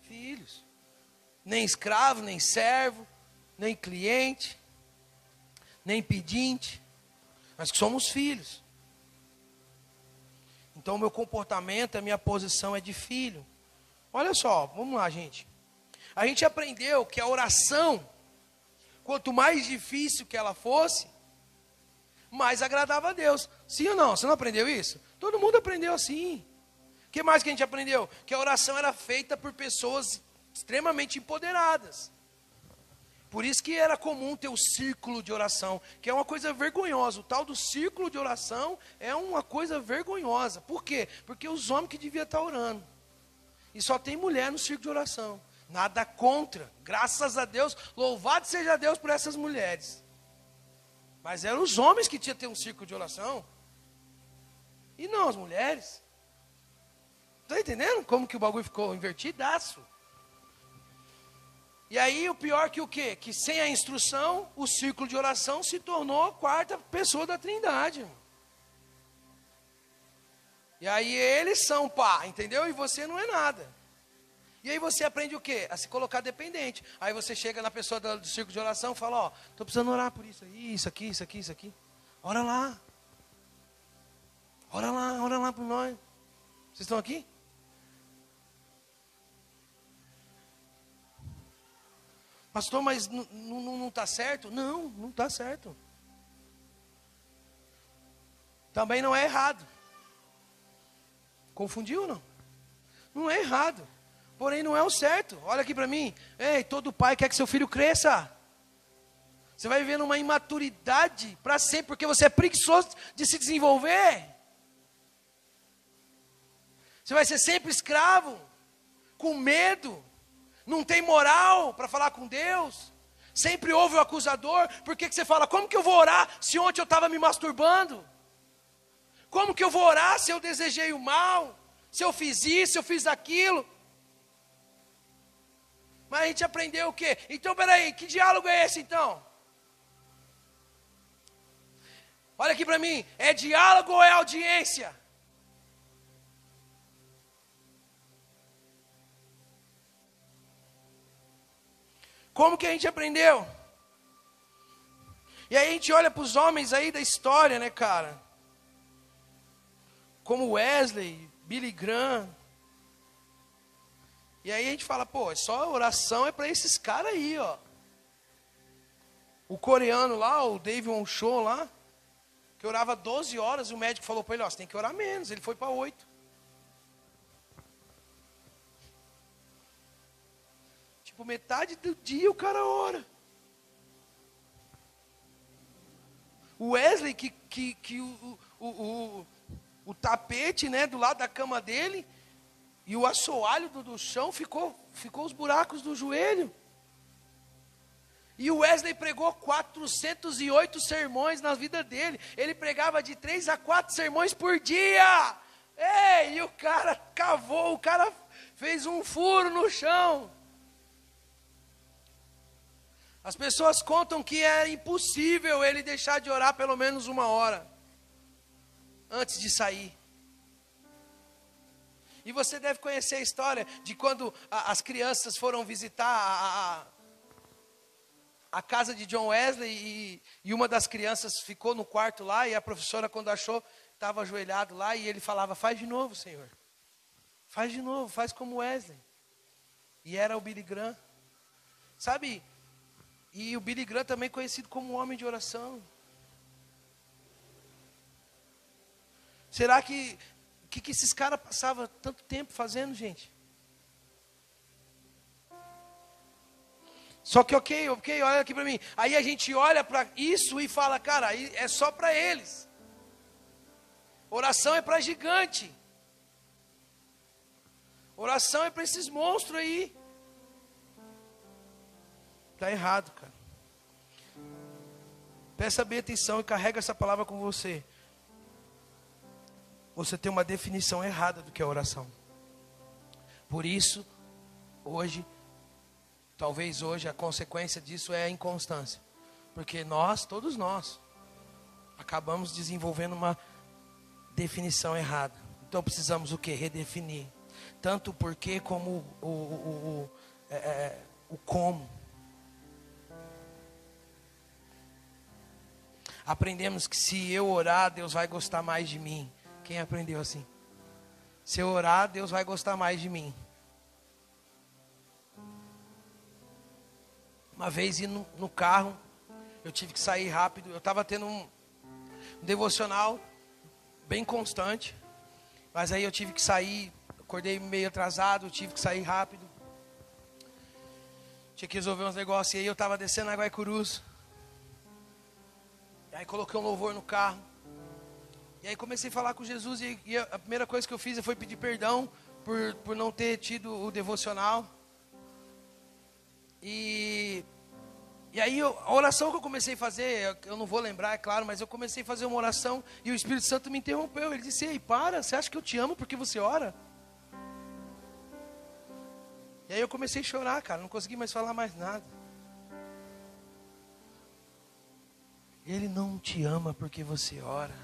Filhos. Nem escravo, nem servo, nem cliente, nem pedinte, mas que somos filhos. Então o meu comportamento, a minha posição é de filho. Olha só, vamos lá, gente. A gente aprendeu que a oração, quanto mais difícil que ela fosse, mais agradava a Deus. Sim ou não? Você não aprendeu isso? Todo mundo aprendeu assim. O que mais que a gente aprendeu? Que a oração era feita por pessoas extremamente empoderadas. Por isso que era comum ter o círculo de oração, que é uma coisa vergonhosa. O tal do círculo de oração é uma coisa vergonhosa. Por quê? Porque os homens que deviam estar orando. E só tem mulher no círculo de oração. Nada contra. Graças a Deus, louvado seja Deus por essas mulheres. Mas eram os homens que tinham que ter um círculo de oração. E não as mulheres. Está entendendo como que o bagulho ficou invertidaço? E aí o pior que o quê? Que sem a instrução, o círculo de oração se tornou a quarta pessoa da Trindade. E aí eles são pá, entendeu? E você não é nada. E aí você aprende o quê? A se colocar dependente. Aí você chega na pessoa do círculo de oração e fala, ó, estou precisando orar por isso aí, isso aqui, isso aqui, isso aqui. Ora lá. Ora lá por nós. Vocês estão aqui? Pastor, mas não está certo? Não está certo. Também não é errado. Confundiu ou não? Não é errado. Porém não é o certo. Olha aqui para mim. Ei, todo pai quer que seu filho cresça. Você vai viver numa imaturidade para sempre, porque você é preguiçoso de se desenvolver. Você vai ser sempre escravo, com medo. Não tem moral para falar com Deus. Sempre ouve o acusador. Por que você fala, como que eu vou orar se ontem eu estava me masturbando? Como que eu vou orar se eu desejei o mal? Se eu fiz isso, se eu fiz aquilo? Mas a gente aprendeu o quê? Então, peraí, que diálogo é esse então? Olha aqui para mim, é diálogo ou é audiência? Como que a gente aprendeu? E aí a gente olha para os homens aí da história, né, cara? Como Wesley, Billy Graham. E aí a gente fala, pô, só oração é para esses caras aí, ó. O coreano lá, o David Won-Cho lá, que orava 12 horas, e o médico falou para ele, ó, você tem que orar menos. Ele foi para 8. Tipo, metade do dia o cara ora. O Wesley, que o tapete, né, do lado da cama dele, e o assoalho do chão ficou os buracos do joelho. E o Wesley pregou 408 sermões na vida dele. Ele pregava de 3 a 4 sermões por dia. Ei, e o cara cavou, o cara fez um furo no chão. As pessoas contam que é impossível ele deixar de orar pelo menos 1 hora antes de sair. E você deve conhecer a história de quando as crianças foram visitar a casa de John Wesley e uma das crianças ficou no quarto lá e a professora, quando achou, estava ajoelhado lá e ele falava: faz de novo, Senhor. Faz de novo, faz como Wesley. E era o Billy Graham. Sabe? E o Billy Graham também conhecido como um homem de oração. Será que esses caras passavam tanto tempo fazendo, gente? Só que ok, olha aqui para mim. Aí a gente olha para isso e fala: cara, é só para eles. Oração é para gigante. Oração é para esses monstros aí. Está errado, cara. Presta bem atenção e carrega essa palavra com você. Você tem uma definição errada do que é oração. Por isso, talvez hoje, a consequência disso é a inconstância. Porque todos nós, acabamos desenvolvendo uma definição errada. Então precisamos o quê? Redefinir. Tanto o porquê como o como. Aprendemos que se eu orar, Deus vai gostar mais de mim. Quem aprendeu assim? Se eu orar, Deus vai gostar mais de mim. Uma vez indo no carro, eu tive que sair rápido. Eu estava tendo um devocional bem constante. Mas aí eu tive que sair, acordei meio atrasado, tive que sair rápido. Tinha que resolver uns negócios. E aí eu estava descendo na Guaicurus. Aí coloquei um louvor no carro. E aí comecei a falar com Jesus. E a primeira coisa que eu fiz foi pedir perdão por não ter tido o devocional. E aí a oração que eu comecei a fazer, eu não vou lembrar, é claro, mas eu comecei a fazer uma oração e o Espírito Santo me interrompeu. Ele disse: ei, para, você acha que eu te amo porque você ora? E aí eu comecei a chorar, cara, não consegui mais falar mais nada. Ele não te ama porque você ora.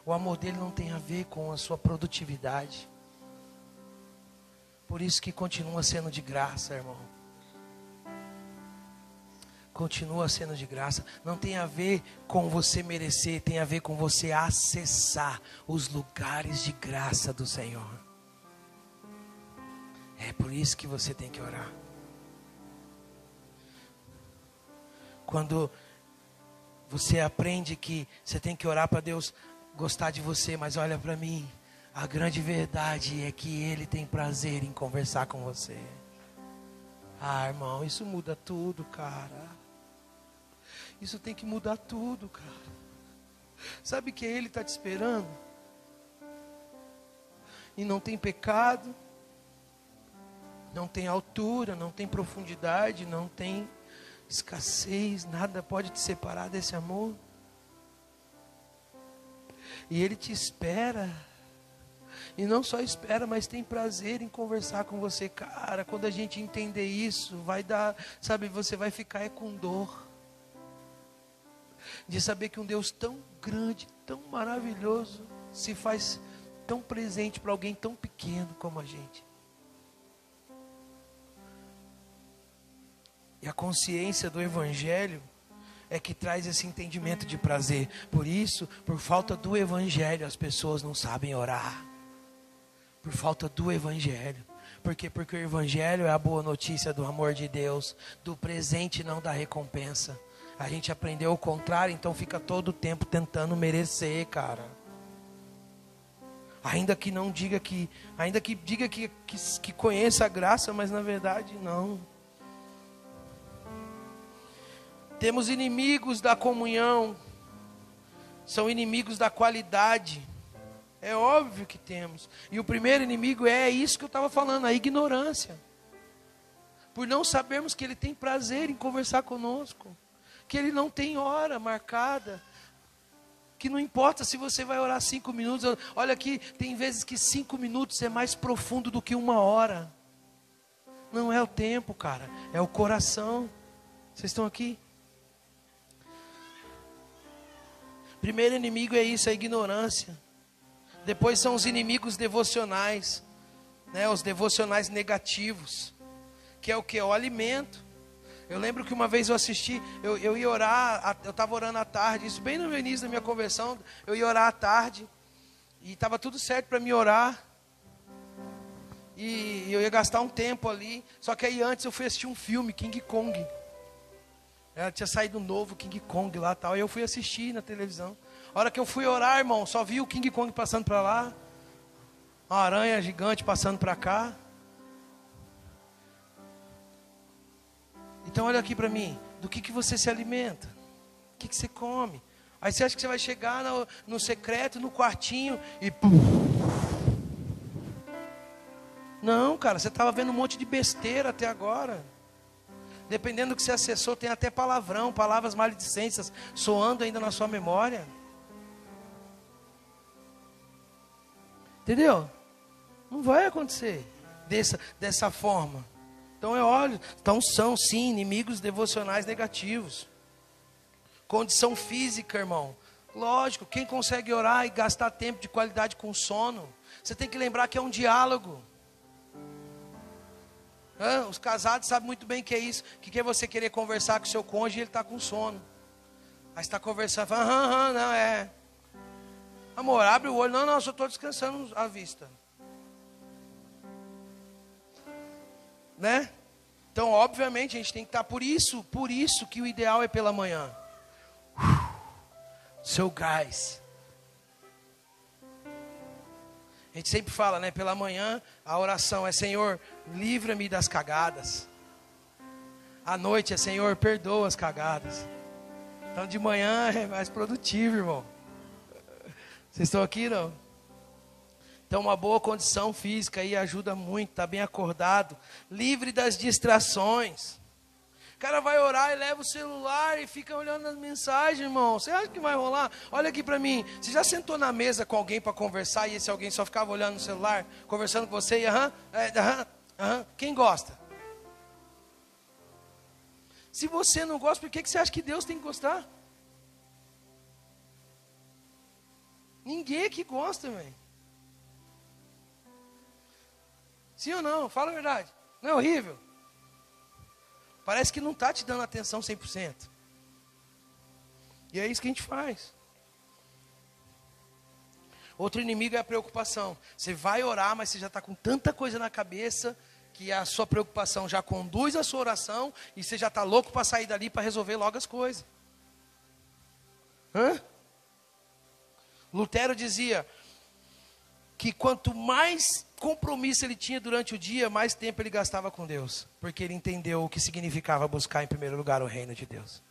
O amor dele não tem a ver com a sua produtividade. Por isso que continua sendo de graça, irmão. Continua sendo de graça. Não tem a ver com você merecer, tem a ver com você acessar os lugares de graça do Senhor. É por isso que você tem que orar. Quando você aprende que você tem que orar para Deus gostar de você, mas olha para mim, a grande verdade é que Ele tem prazer em conversar com você. Ah, irmão, isso muda tudo, cara. Isso tem que mudar tudo, cara. Sabe que Ele está te esperando? E não tem pecado, não tem altura, não tem profundidade, não tem escassez, nada pode te separar desse amor. E Ele te espera. E não só espera, mas tem prazer em conversar com você. Cara, quando a gente entender isso, vai dar, sabe, você vai ficar com dor. De saber que um Deus tão grande, tão maravilhoso, se faz tão presente para alguém tão pequeno como a gente. E a consciência do Evangelho é que traz esse entendimento de prazer. Por isso, por falta do Evangelho, as pessoas não sabem orar. Por falta do Evangelho. Por quê? Porque o Evangelho é a boa notícia do amor de Deus, do presente, não da recompensa. A gente aprendeu o contrário, então fica todo o tempo tentando merecer, cara. Ainda que não diga que, ainda que diga que conheça a graça, mas na verdade não. Temos inimigos da comunhão, são inimigos da qualidade. É óbvio que temos. E o primeiro inimigo é isso que eu estava falando, a ignorância. Por não sabermos que Ele tem prazer em conversar conosco. Que Ele não tem hora marcada. Que não importa se você vai orar 5 minutos. Olha aqui, tem vezes que 5 minutos é mais profundo do que 1 hora. Não é o tempo, cara, é o coração. Vocês estão aqui? Primeiro inimigo é isso, a ignorância. Depois são os inimigos devocionais, né? Os devocionais negativos, que é o que? O alimento. Eu lembro que uma vez eu assisti, eu ia orar, eu estava orando à tarde, isso bem no início da minha conversão, eu ia orar à tarde, e estava tudo certo para me orar, e eu ia gastar um tempo ali, só que aí antes eu fui assistir um filme, King Kong. Tinha saído um novo King Kong lá e tal, e eu fui assistir na televisão. A hora que eu fui orar, irmão, só vi o King Kong passando para lá, uma aranha gigante passando para cá. Então olha aqui para mim, do que você se alimenta? O que você come? Aí você acha que você vai chegar no secreto, no quartinho e... Não, cara, você estava vendo um monte de besteira até agora. Dependendo do que você acessou, tem até palavrão, palavras maledicências soando ainda na sua memória. Entendeu? Não vai acontecer dessa forma. Então então são sim inimigos devocionais negativos. Condição física, irmão. Lógico, quem consegue orar e gastar tempo de qualidade com sono, você tem que lembrar que é um diálogo. Os casados sabem muito bem que é isso. Que é você querer conversar com o seu cônjuge e ele está com sono. Aí você está conversando, fala, não, é. Amor, abre o olho. Não, eu só estou descansando a vista. Né? Então, obviamente, a gente tem que estar por isso que o ideal é pela manhã. Seu gás. A gente sempre fala, né? Pela manhã, a oração é: Senhor, livra-me das cagadas. À noite é: Senhor, perdoa as cagadas. Então, de manhã é mais produtivo, irmão. Vocês estão aqui, não? Então, uma boa condição física aí ajuda muito, tá bem acordado, livre das distrações. O cara vai orar e leva o celular e fica olhando as mensagens, irmão. Você acha que vai rolar? Olha aqui para mim. Você já sentou na mesa com alguém para conversar e esse alguém só ficava olhando no celular, conversando com você e Quem gosta? Se você não gosta, por que você acha que Deus tem que gostar? Ninguém aqui gosta, velho. Sim ou não? Fala a verdade. Não é horrível? Parece que não está te dando atenção 100%. E é isso que a gente faz. Outro inimigo é a preocupação. Você vai orar, mas você já está com tanta coisa na cabeça que a sua preocupação já conduz a sua oração e você já está louco para sair dali para resolver logo as coisas. Lutero dizia que quanto mais compromisso ele tinha durante o dia, mais tempo ele gastava com Deus, porque ele entendeu o que significava buscar em primeiro lugar o reino de Deus.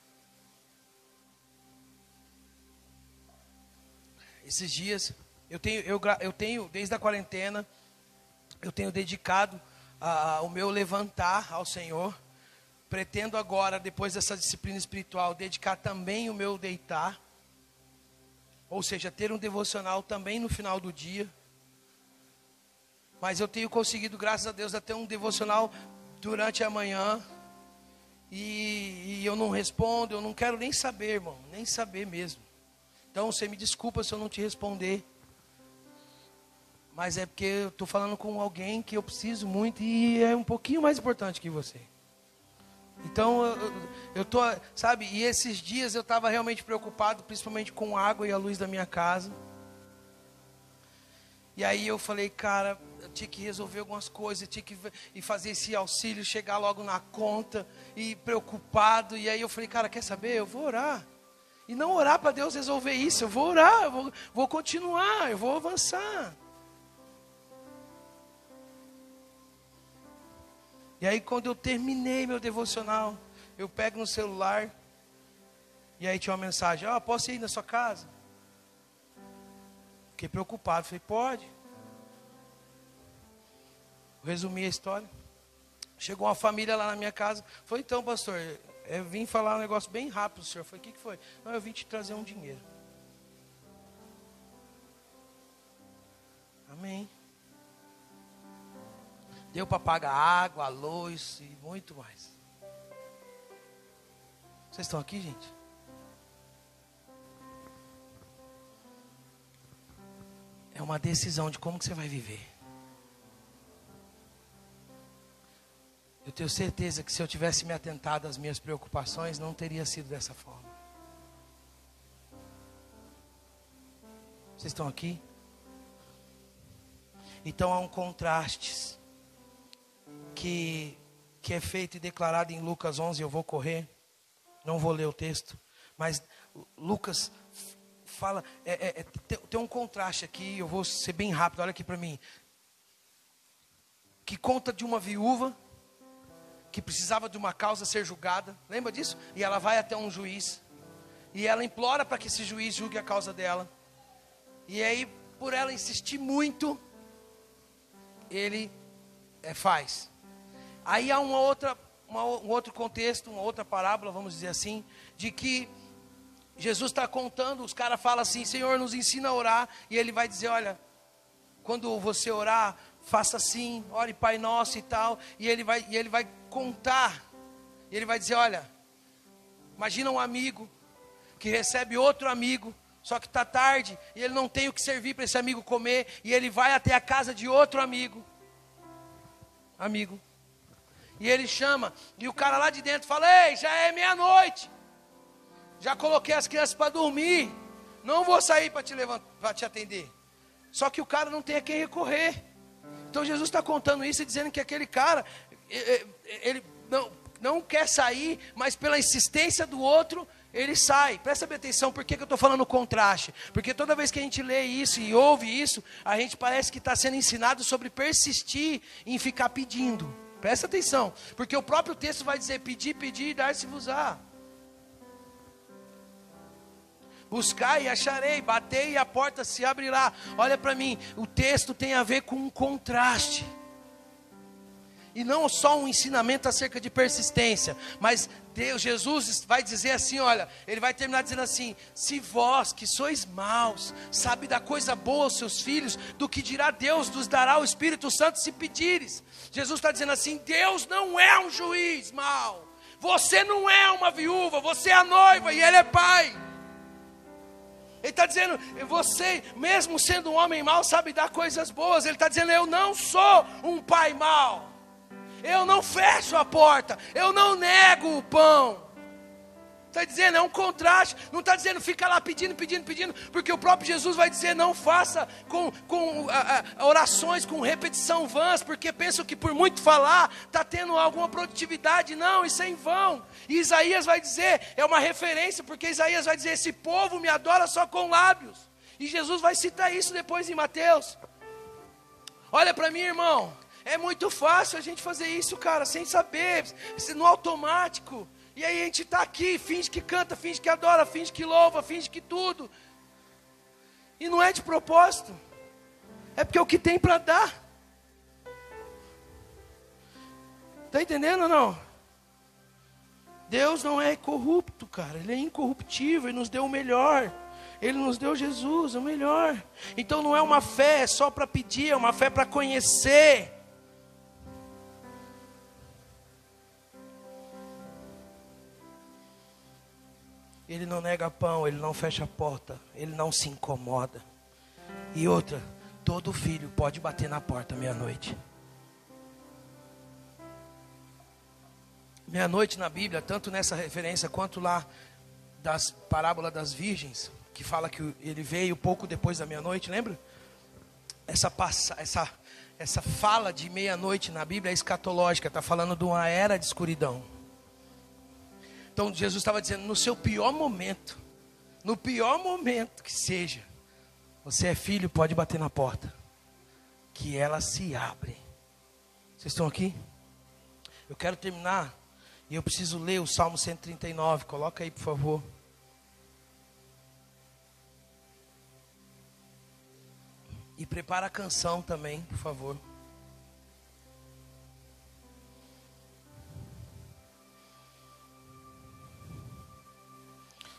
Esses dias, eu tenho desde a quarentena, eu tenho dedicado o meu levantar ao Senhor. Pretendo agora, depois dessa disciplina espiritual, dedicar também o meu deitar, ou seja, ter um devocional também no final do dia. Mas eu tenho conseguido, graças a Deus, a ter um devocional durante a manhã. E eu não respondo, eu não quero nem saber, irmão. Nem saber mesmo. Então, você me desculpa se eu não te responder. Mas é porque eu estou falando com alguém que eu preciso muito e é um pouquinho mais importante que você. Então, eu tô, sabe, e esses dias eu estava realmente preocupado, principalmente com a água e a luz da minha casa. E aí eu falei, cara, eu tinha que resolver algumas coisas, eu tinha que ir fazer esse auxílio, chegar logo na conta, e preocupado. E aí eu falei, cara, quer saber? Eu vou orar. E não orar para Deus resolver isso, eu vou orar, eu vou continuar, eu vou avançar. E aí quando eu terminei meu devocional, eu pego no celular, e aí tinha uma mensagem, posso ir na sua casa? Fiquei preocupado, falei, pode. Resumi a história. Chegou uma família lá na minha casa, falei, então pastor, eu vim falar um negócio bem rápido, senhor. Falei, o que foi? Não, eu vim te trazer um dinheiro. Amém. Deu para pagar água, a luz e muito mais. Vocês estão aqui, gente? É uma decisão de como que você vai viver. Eu tenho certeza que se eu tivesse me atentado às minhas preocupações, não teria sido dessa forma. Vocês estão aqui? Então há um contraste que é feito e declarado em Lucas 11. Eu vou correr, não vou ler o texto, mas Lucas fala, tem um contraste aqui. Eu vou ser bem rápido, olha aqui para mim, que conta de uma viúva que precisava de uma causa ser julgada, lembra disso? E ela vai até um juiz, e ela implora para que esse juiz julgue a causa dela, e aí por ela insistir muito, ele faz. Aí há um outro contexto, uma outra parábola, vamos dizer assim, de que Jesus está contando, os caras falam assim: Senhor, nos ensina a orar, e ele vai dizer: olha, quando você orar, faça assim, ore Pai Nosso e tal, e ele vai contar, e ele vai dizer: olha, imagina um amigo que recebe outro amigo, só que está tarde, e ele não tem o que servir para esse amigo comer, e ele vai até a casa de outro amigo, e ele chama, e o cara lá de dentro fala: ei, já é meia-noite, já coloquei as crianças para dormir, não vou sair para te levantar, para te atender. Só que o cara não tem a quem recorrer. Então Jesus está contando isso e dizendo que aquele cara, ele não quer sair, mas pela insistência do outro, ele sai. Presta bem atenção, por que eu estou falando contraste? Porque toda vez que a gente lê isso e ouve isso, a gente parece que está sendo ensinado sobre persistir em ficar pedindo. Presta atenção, porque o próprio texto vai dizer: pedir, pedir e dar-se-vos-á. Buscai e acharei, batei e a porta se abrirá. Olha para mim, o texto tem a ver com um contraste. E não só um ensinamento acerca de persistência, mas Jesus vai dizer assim, olha, ele vai terminar dizendo assim: se vós que sois maus, sabe dar coisa boa aos seus filhos, do que dirá Deus nos dará o Espírito Santo se pedires. Jesus está dizendo assim: Deus não é um juiz mau, você não é uma viúva, você é a noiva e ele é pai. Ele está dizendo: você, mesmo sendo um homem mau, sabe dar coisas boas. Ele está dizendo: eu não sou um pai mau, eu não fecho a porta, eu não nego o pão. Está dizendo, é um contraste. Não está dizendo fica lá pedindo, porque o próprio Jesus vai dizer: não faça com orações com repetição vãs, porque pensam que por muito falar está tendo alguma produtividade. Não, isso é em vão. E Isaías vai dizer, é uma referência, porque Isaías vai dizer: esse povo me adora só com lábios. E Jesus vai citar isso depois em Mateus. Olha para mim, irmão, é muito fácil a gente fazer isso, cara, sem saber, no automático. E aí a gente está aqui, finge que canta, finge que adora, finge que louva, finge que tudo. E não é de propósito. É porque é o que tem para dar. Está entendendo ou não? Deus não é corrupto, cara. Ele é incorruptível, Ele nos deu o melhor. Ele nos deu Jesus, o melhor. Então não é uma fé só para pedir, é uma fé para conhecer. Ele não nega pão, ele não fecha a porta, ele não se incomoda. E outra, todo filho pode bater na porta meia-noite. Meia-noite na Bíblia, tanto nessa referência quanto lá das parábolas das virgens, que fala que ele veio pouco depois da meia-noite, lembra? Essa fala de meia-noite na Bíblia é escatológica, está falando de uma era de escuridão. Então Jesus estava dizendo, no seu pior momento, no pior momento que seja, você é filho, pode bater na porta, que ela se abre. Vocês estão aqui? Eu quero terminar, e eu preciso ler o Salmo 139, coloca aí por favor. E prepara a canção também, por favor.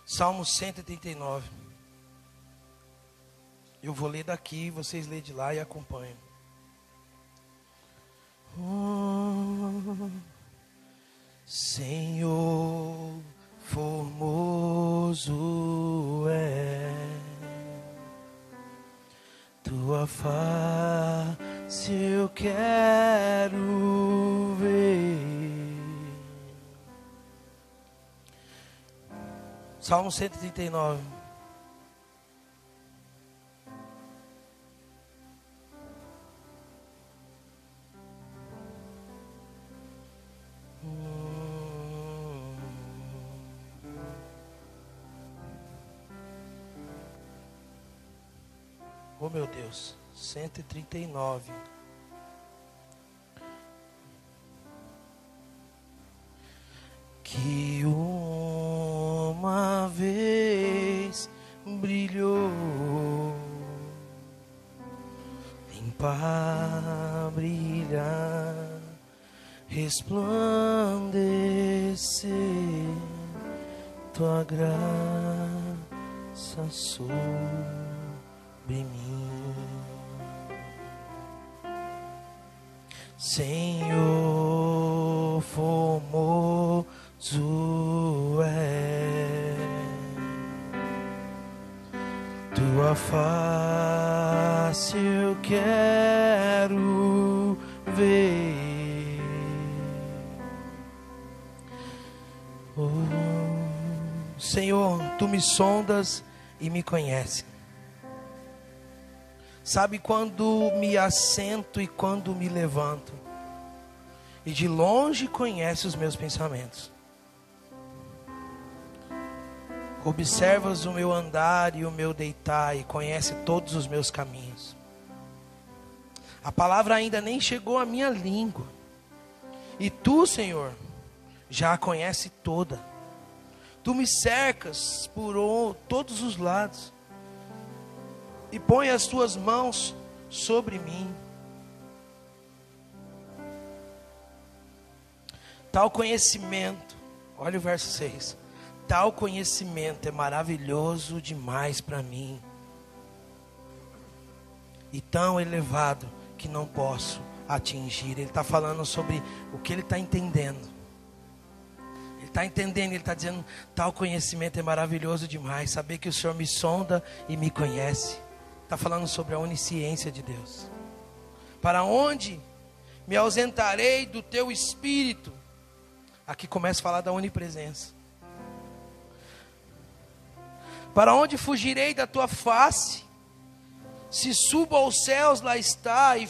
Salmo 139. Eu vou ler daqui, vocês lêem de lá e acompanham. Oh, Senhor, formoso é tua face, eu quero ver. Salmo 139. Oh meu Deus, 139. Que uma vez brilhou para brilhar, resplandecer tua graça sobre mim, Senhor, formoso é tua face, eu quero ver. Oh, Senhor, tu me sondas e me conheces. Sabe quando me assento e quando me levanto. E de longe conhece os meus pensamentos. Observas o meu andar e o meu deitar e conhece todos os meus caminhos. A palavra ainda nem chegou à minha língua. E tu, Senhor, já a conhece toda. Tu me cercas por todos os lados. E põe as tuas mãos sobre mim. Tal conhecimento, olha o verso 6. Tal conhecimento é maravilhoso demais para mim. E tão elevado que não posso atingir. Ele está falando sobre o que ele está entendendo. Ele está entendendo, ele está dizendo, tal conhecimento é maravilhoso demais. Saber que o Senhor me sonda e me conhece. Está falando sobre a onisciência de Deus. Para onde me ausentarei do teu espírito? Aqui começa a falar da onipresença. Para onde fugirei da tua face? Se subo aos céus, lá está, e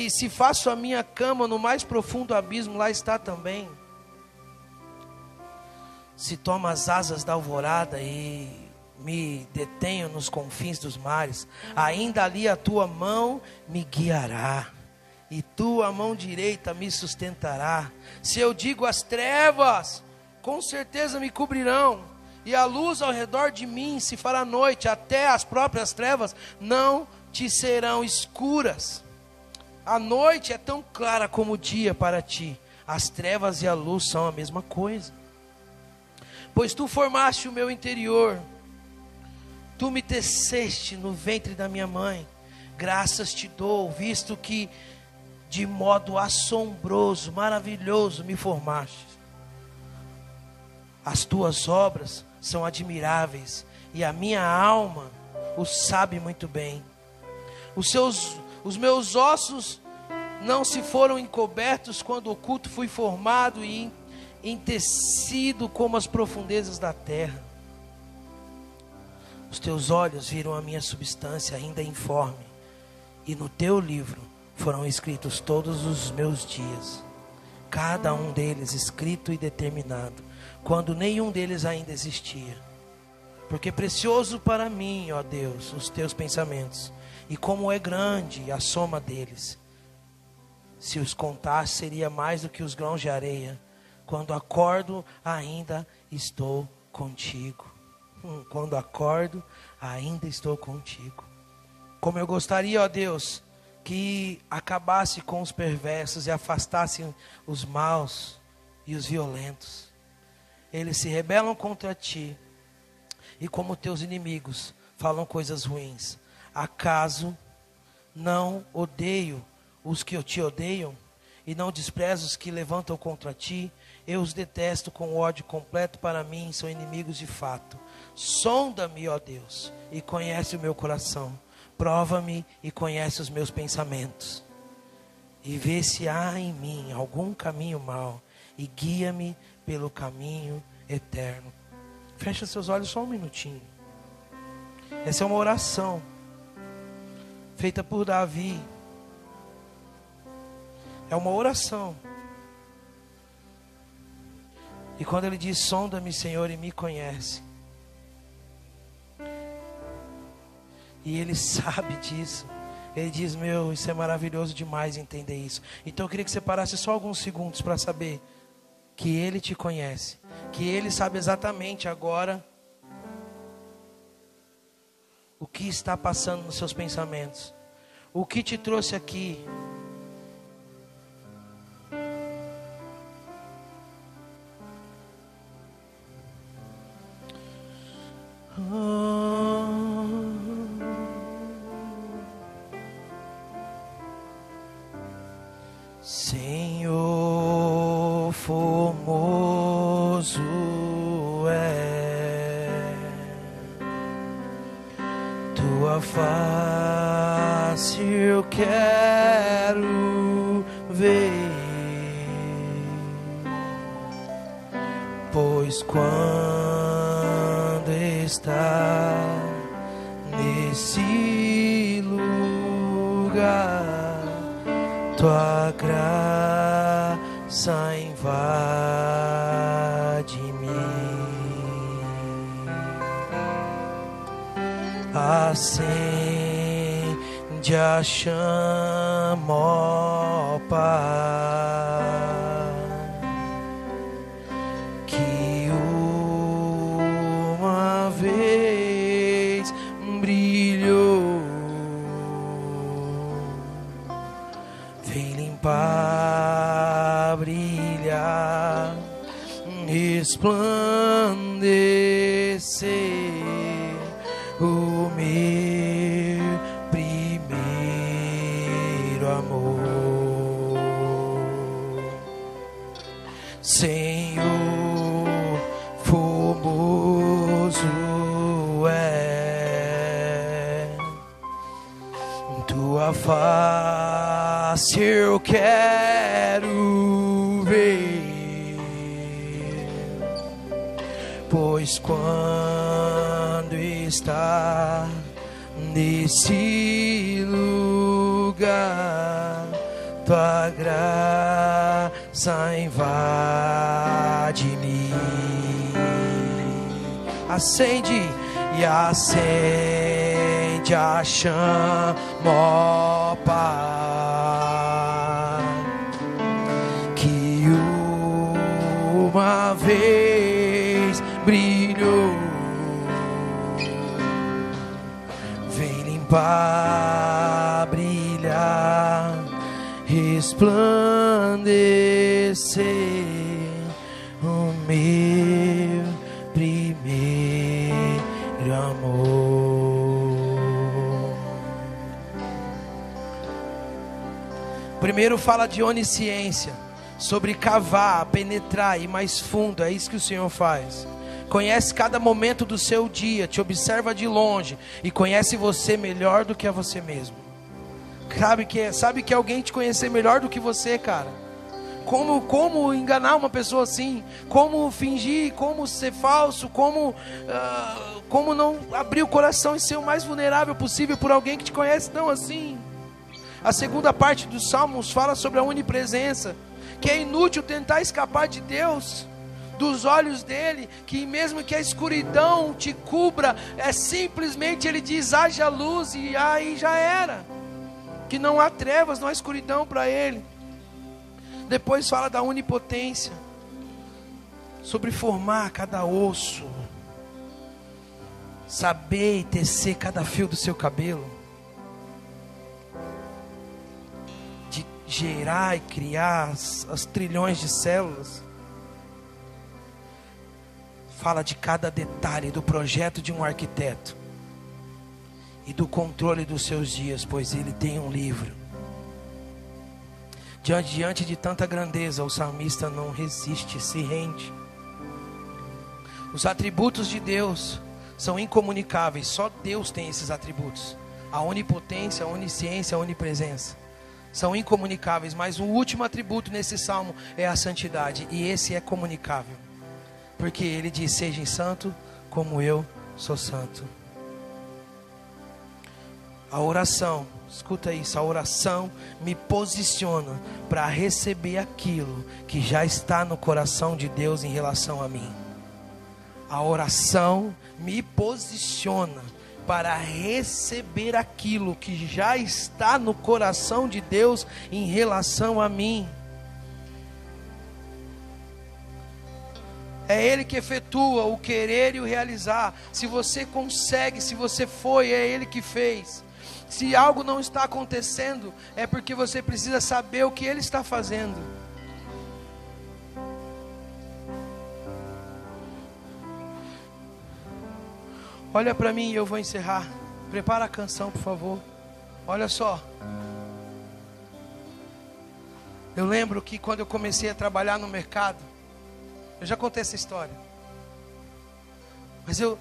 se faço a minha cama no mais profundo abismo, lá está também. Se tomo as asas da alvorada e me detenho nos confins dos mares, ainda ali a tua mão me guiará, e tua mão direita me sustentará. Se eu digo as trevas, com certeza me cobrirão, e a luz ao redor de mim se fará noite, até as próprias trevas não te serão escuras. A noite é tão clara como o dia para ti, as trevas e a luz são a mesma coisa. Pois tu formaste o meu interior, tu me teceste no ventre da minha mãe. Graças te dou, visto que de modo assombroso, maravilhoso me formaste. As tuas obras são admiráveis, e a minha alma o sabe muito bem. Os meus ossos não se foram encobertos quando oculto fui formado e entecido como as profundezas da terra. Os teus olhos viram a minha substância ainda informe, e no teu livro foram escritos todos os meus dias, cada um deles escrito e determinado, quando nenhum deles ainda existia. Porque precioso para mim, ó Deus, os teus pensamentos, e como é grande a soma deles. Se os contasse, seria mais do que os grãos de areia. Quando acordo, ainda estou contigo. Quando acordo, ainda estou contigo. Como eu gostaria, ó Deus, que acabasse com os perversos e afastassem os maus e os violentos. Eles se rebelam contra ti, e como teus inimigos falam coisas ruins. Acaso não odeio os que te odeiam, e não desprezo os que levantam contra ti? Eu os detesto com ódio completo, para mim são inimigos de fato. Sonda-me, ó Deus, e conhece o meu coração. Prova-me e conhece os meus pensamentos. E vê se há em mim algum caminho mau, e guia-me pelo caminho eterno. Fecha seus olhos só um minutinho. Essa é uma oração feita por Davi. É uma oração. E quando ele diz: sonda-me, Senhor, e me conhece. E ele sabe disso. Ele diz: meu, isso é maravilhoso demais entender isso. Então eu queria que você parasse só alguns segundos para saber que ele te conhece. Que ele sabe exatamente agora o que está passando nos seus pensamentos. O que te trouxe aqui. Senhor, formoso é tua face, eu quero ver, pois quando está nesse lugar, tua graça invade-me, acende a chama, ó Pai, que uma vez brilhou. Vem limpar, brilhar, resplandecer o meu primeiro amor. Senhor, formoso é tua face, eu quero ver, pois quando está nesse lugar, tua graça invade-me, acende e acende a chama, ó Pai, que uma vez brilhou. Vem limpar, brilhar, resplandecer o meu primeiro amor. Primeiro fala de onisciência, sobre cavar, penetrar, ir mais fundo. É isso que o Senhor faz. Conhece cada momento do seu dia, te observa de longe e conhece você melhor do que a você mesmo. Sabe que alguém te conhecer melhor do que você, cara? Como enganar uma pessoa assim? Como fingir? Como ser falso? Como não abrir o coração e ser o mais vulnerável possível por alguém que te conhece tão assim? A segunda parte dos Salmos fala sobre a onipresença, que é inútil tentar escapar de Deus, dos olhos dele, que mesmo que a escuridão te cubra, simplesmente ele diz: haja luz, e aí já era, que não há trevas, não há escuridão para ele. Depois fala da onipotência, sobre formar cada osso, saber e tecer cada fio do seu cabelo, de gerar e criar as trilhões de células. Fala de cada detalhe do projeto de um arquiteto e do controle dos seus dias, pois ele tem um livro. Diante de tanta grandeza, o salmista não resiste, se rende. Os atributos de Deus são incomunicáveis, só Deus tem esses atributos. A onipotência, a onisciência, a onipresença. São incomunicáveis, mas o último atributo nesse salmo é a santidade, e esse é comunicável. Porque ele diz: sejam santo como eu sou santo. A oração, escuta isso, a oração me posiciona para receber aquilo que já está no coração de Deus em relação a mim. A oração me posiciona para receber aquilo que já está no coração de Deus em relação a mim. É Ele que efetua o querer e o realizar. Se você consegue, se você foi, é Ele que fez. Se algo não está acontecendo, é porque você precisa saber o que Ele está fazendo. Olha para mim e eu vou encerrar. Prepara a canção, por favor. Olha só. Eu lembro que quando eu comecei a trabalhar no mercado, eu já contei essa história. Mas eu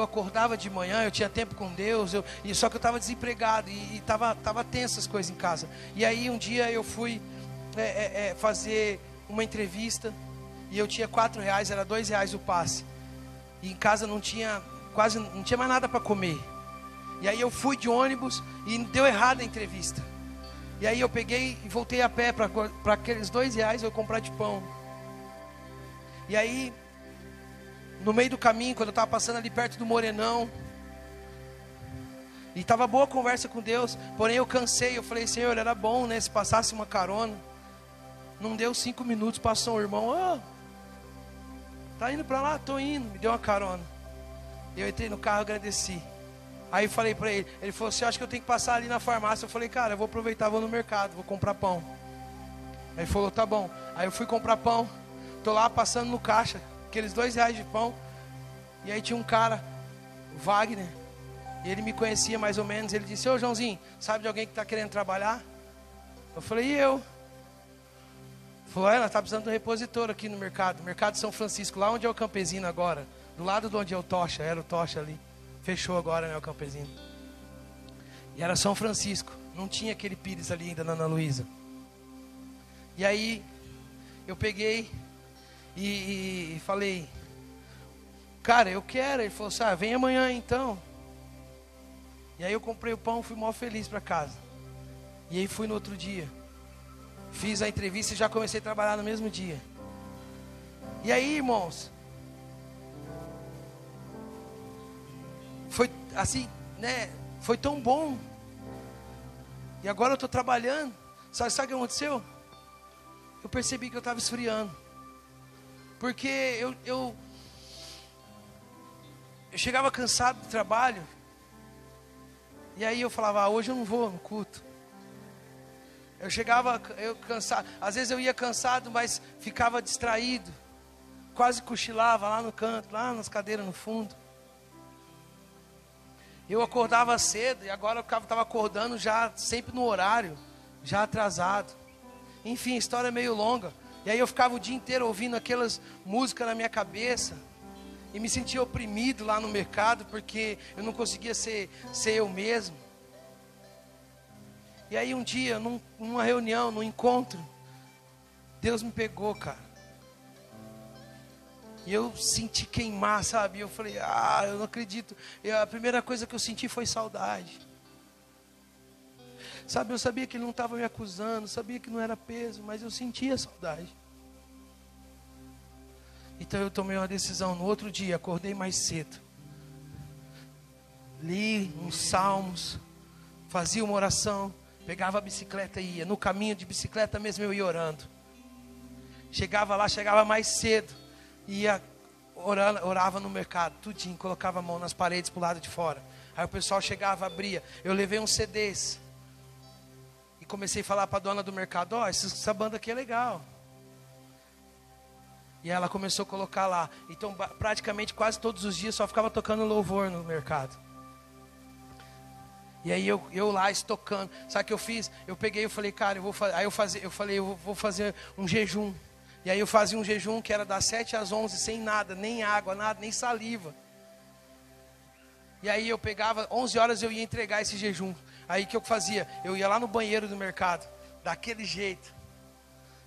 acordava de manhã, eu tinha tempo com Deus, só que eu estava desempregado e estava tenso as coisas em casa. E aí um dia eu fui fazer uma entrevista e eu tinha R$4, era R$2 o passe. E em casa não tinha mais nada para comer. E aí eu fui de ônibus e deu errado a entrevista. E aí eu peguei e voltei a pé para aqueles R$2 eu comprar de pão. E aí, no meio do caminho, quando eu estava passando ali perto do Morenão, e estava boa a conversa com Deus, porém eu cansei, eu falei: Senhor, era bom, né, se passasse uma carona. Não deu 5 minutos, passou um irmão: tá indo para lá? Estou indo. Me deu uma carona. Eu entrei no carro, agradeci. Aí eu falei para ele, ele falou: você acha que eu tenho que passar ali na farmácia? Eu falei: cara, eu vou aproveitar, vou no mercado, vou comprar pão. Aí ele falou: tá bom. Aí eu fui comprar pão. Tô lá passando no caixa, aqueles R$2 de pão. E aí tinha um cara, o Wagner, e ele me conhecia mais ou menos. Ele disse: ô Joãozinho, sabe de alguém que está querendo trabalhar? Eu falei: e eu? Ele falou: ela está precisando de um repositor aqui no mercado, Mercado São Francisco, lá onde é o Campesino agora, do lado de onde é o Tocha, era o Tocha ali. Fechou agora, né, o Campesino. E era São Francisco, não tinha aquele Pires ali ainda na Ana Luísa. E aí eu peguei e falei: cara, eu quero. Ele falou assim: vem amanhã então. E aí eu comprei o pão, fui mó feliz para casa. E aí fui no outro dia, fiz a entrevista e já comecei a trabalhar no mesmo dia. E aí, irmãos, foi assim, né? Foi tão bom. E agora eu estou trabalhando. Sabe o que aconteceu? Eu percebi que eu estava esfriando. Porque eu chegava cansado do trabalho. E aí eu falava: hoje eu não vou no culto. Eu cansado. Às vezes eu ia cansado, mas ficava distraído. Quase cochilava lá no canto, lá nas cadeiras no fundo. Eu acordava cedo e agora eu estava acordando já sempre no horário, já atrasado. Enfim, a história é meio longa. E aí eu ficava o dia inteiro ouvindo aquelas músicas na minha cabeça. E me sentia oprimido lá no mercado, porque eu não conseguia ser eu mesmo. E aí um dia, numa reunião, num encontro, Deus me pegou, cara. E eu senti queimar, sabe? Eu falei: eu não acredito. E a primeira coisa que eu senti foi saudade. Sabe, eu sabia que ele não estava me acusando, sabia que não era peso, mas eu sentia saudade. Então eu tomei uma decisão. No outro dia, acordei mais cedo. Li uns salmos, fazia uma oração, pegava a bicicleta e ia. No caminho de bicicleta mesmo eu ia orando. Chegava lá, chegava mais cedo. Ia orava no mercado, tudinho, colocava a mão nas paredes pro lado de fora. Aí o pessoal chegava, abria. Eu levei uns CDs. E comecei a falar para a dona do mercado: essa banda aqui é legal. E ela começou a colocar lá. Então praticamente quase todos os dias só ficava tocando louvor no mercado. E aí eu lá estocando. Sabe o que eu fiz? Eu peguei e falei, cara, eu vou fazer um jejum. E aí eu fazia um jejum que era das 7 às 11, sem nada, nem água, nada, nem saliva. E aí eu pegava, 11 horas eu ia entregar esse jejum. Aí o que eu fazia? Eu ia lá no banheiro do mercado, daquele jeito.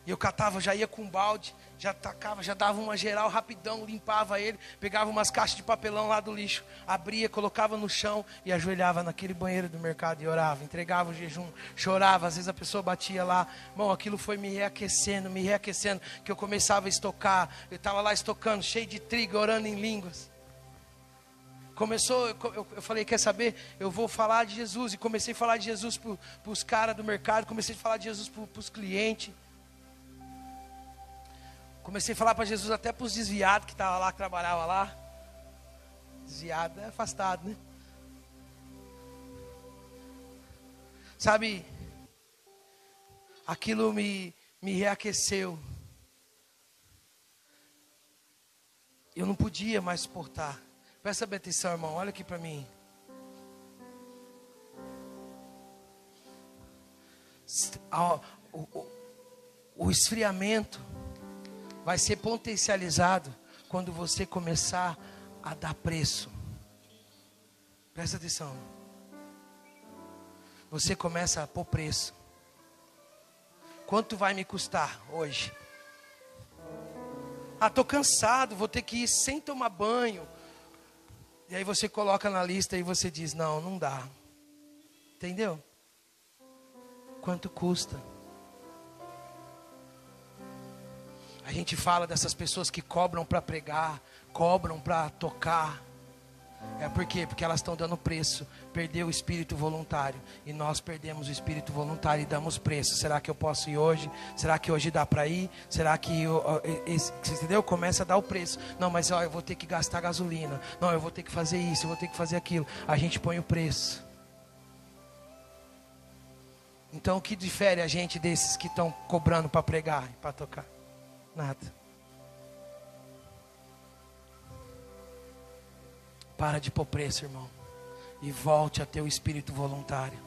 E eu catava, já ia com um balde, já tacava, já dava uma geral rapidão, limpava ele, pegava umas caixas de papelão lá do lixo, abria, colocava no chão e ajoelhava naquele banheiro do mercado e orava, entregava o jejum, chorava, às vezes a pessoa batia lá, irmão, aquilo foi me reaquecendo, que eu começava a estocar, eu estava lá estocando, cheio de trigo, orando em línguas. Começou, eu falei, quer saber? Eu vou falar de Jesus, e comecei a falar de Jesus para os caras do mercado, comecei a falar de Jesus para os clientes. Comecei a falar para Jesus até para os desviados que estavam lá, que trabalhavam lá. Desviado é afastado, né? Sabe, aquilo me reaqueceu. Eu não podia mais suportar. Presta bem atenção, irmão, olha aqui para mim. O esfriamento vai ser potencializado quando você começar a dar preço. Presta atenção. Você começa a pôr preço. Quanto vai me custar hoje? Ah, estou cansado, vou ter que ir sem tomar banho. E aí você coloca na lista e você diz, não dá. Entendeu? Quanto custa? A gente fala dessas pessoas que cobram para pregar, cobram para tocar. É por quê? Porque elas estão dando preço. Perdeu o espírito voluntário. E nós perdemos o espírito voluntário e damos preço. Será que eu posso ir hoje? Será que hoje dá para ir? Será que entendeu? Começa a dar o preço. Não, mas eu vou ter que gastar gasolina. Não, eu vou ter que fazer isso, eu vou ter que fazer aquilo. A gente põe o preço. Então o que difere a gente desses que estão cobrando para pregar e para tocar? Nada. Para de pôr preço, irmão. E volte a ter o espírito voluntário.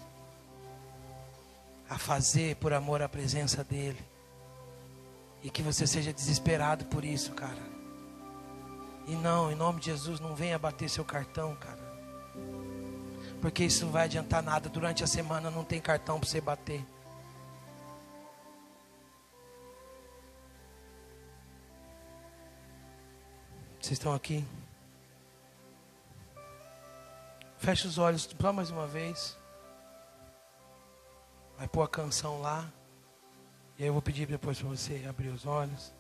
A fazer por amor à presença dEle. E que você seja desesperado por isso, cara. E não, em nome de Jesus, não venha bater seu cartão, cara. Porque isso não vai adiantar nada. Durante a semana não tem cartão para você bater. Vocês estão aqui? Fecha os olhos só mais uma vez. Vai pôr a canção lá. E aí eu vou pedir depois para você abrir os olhos.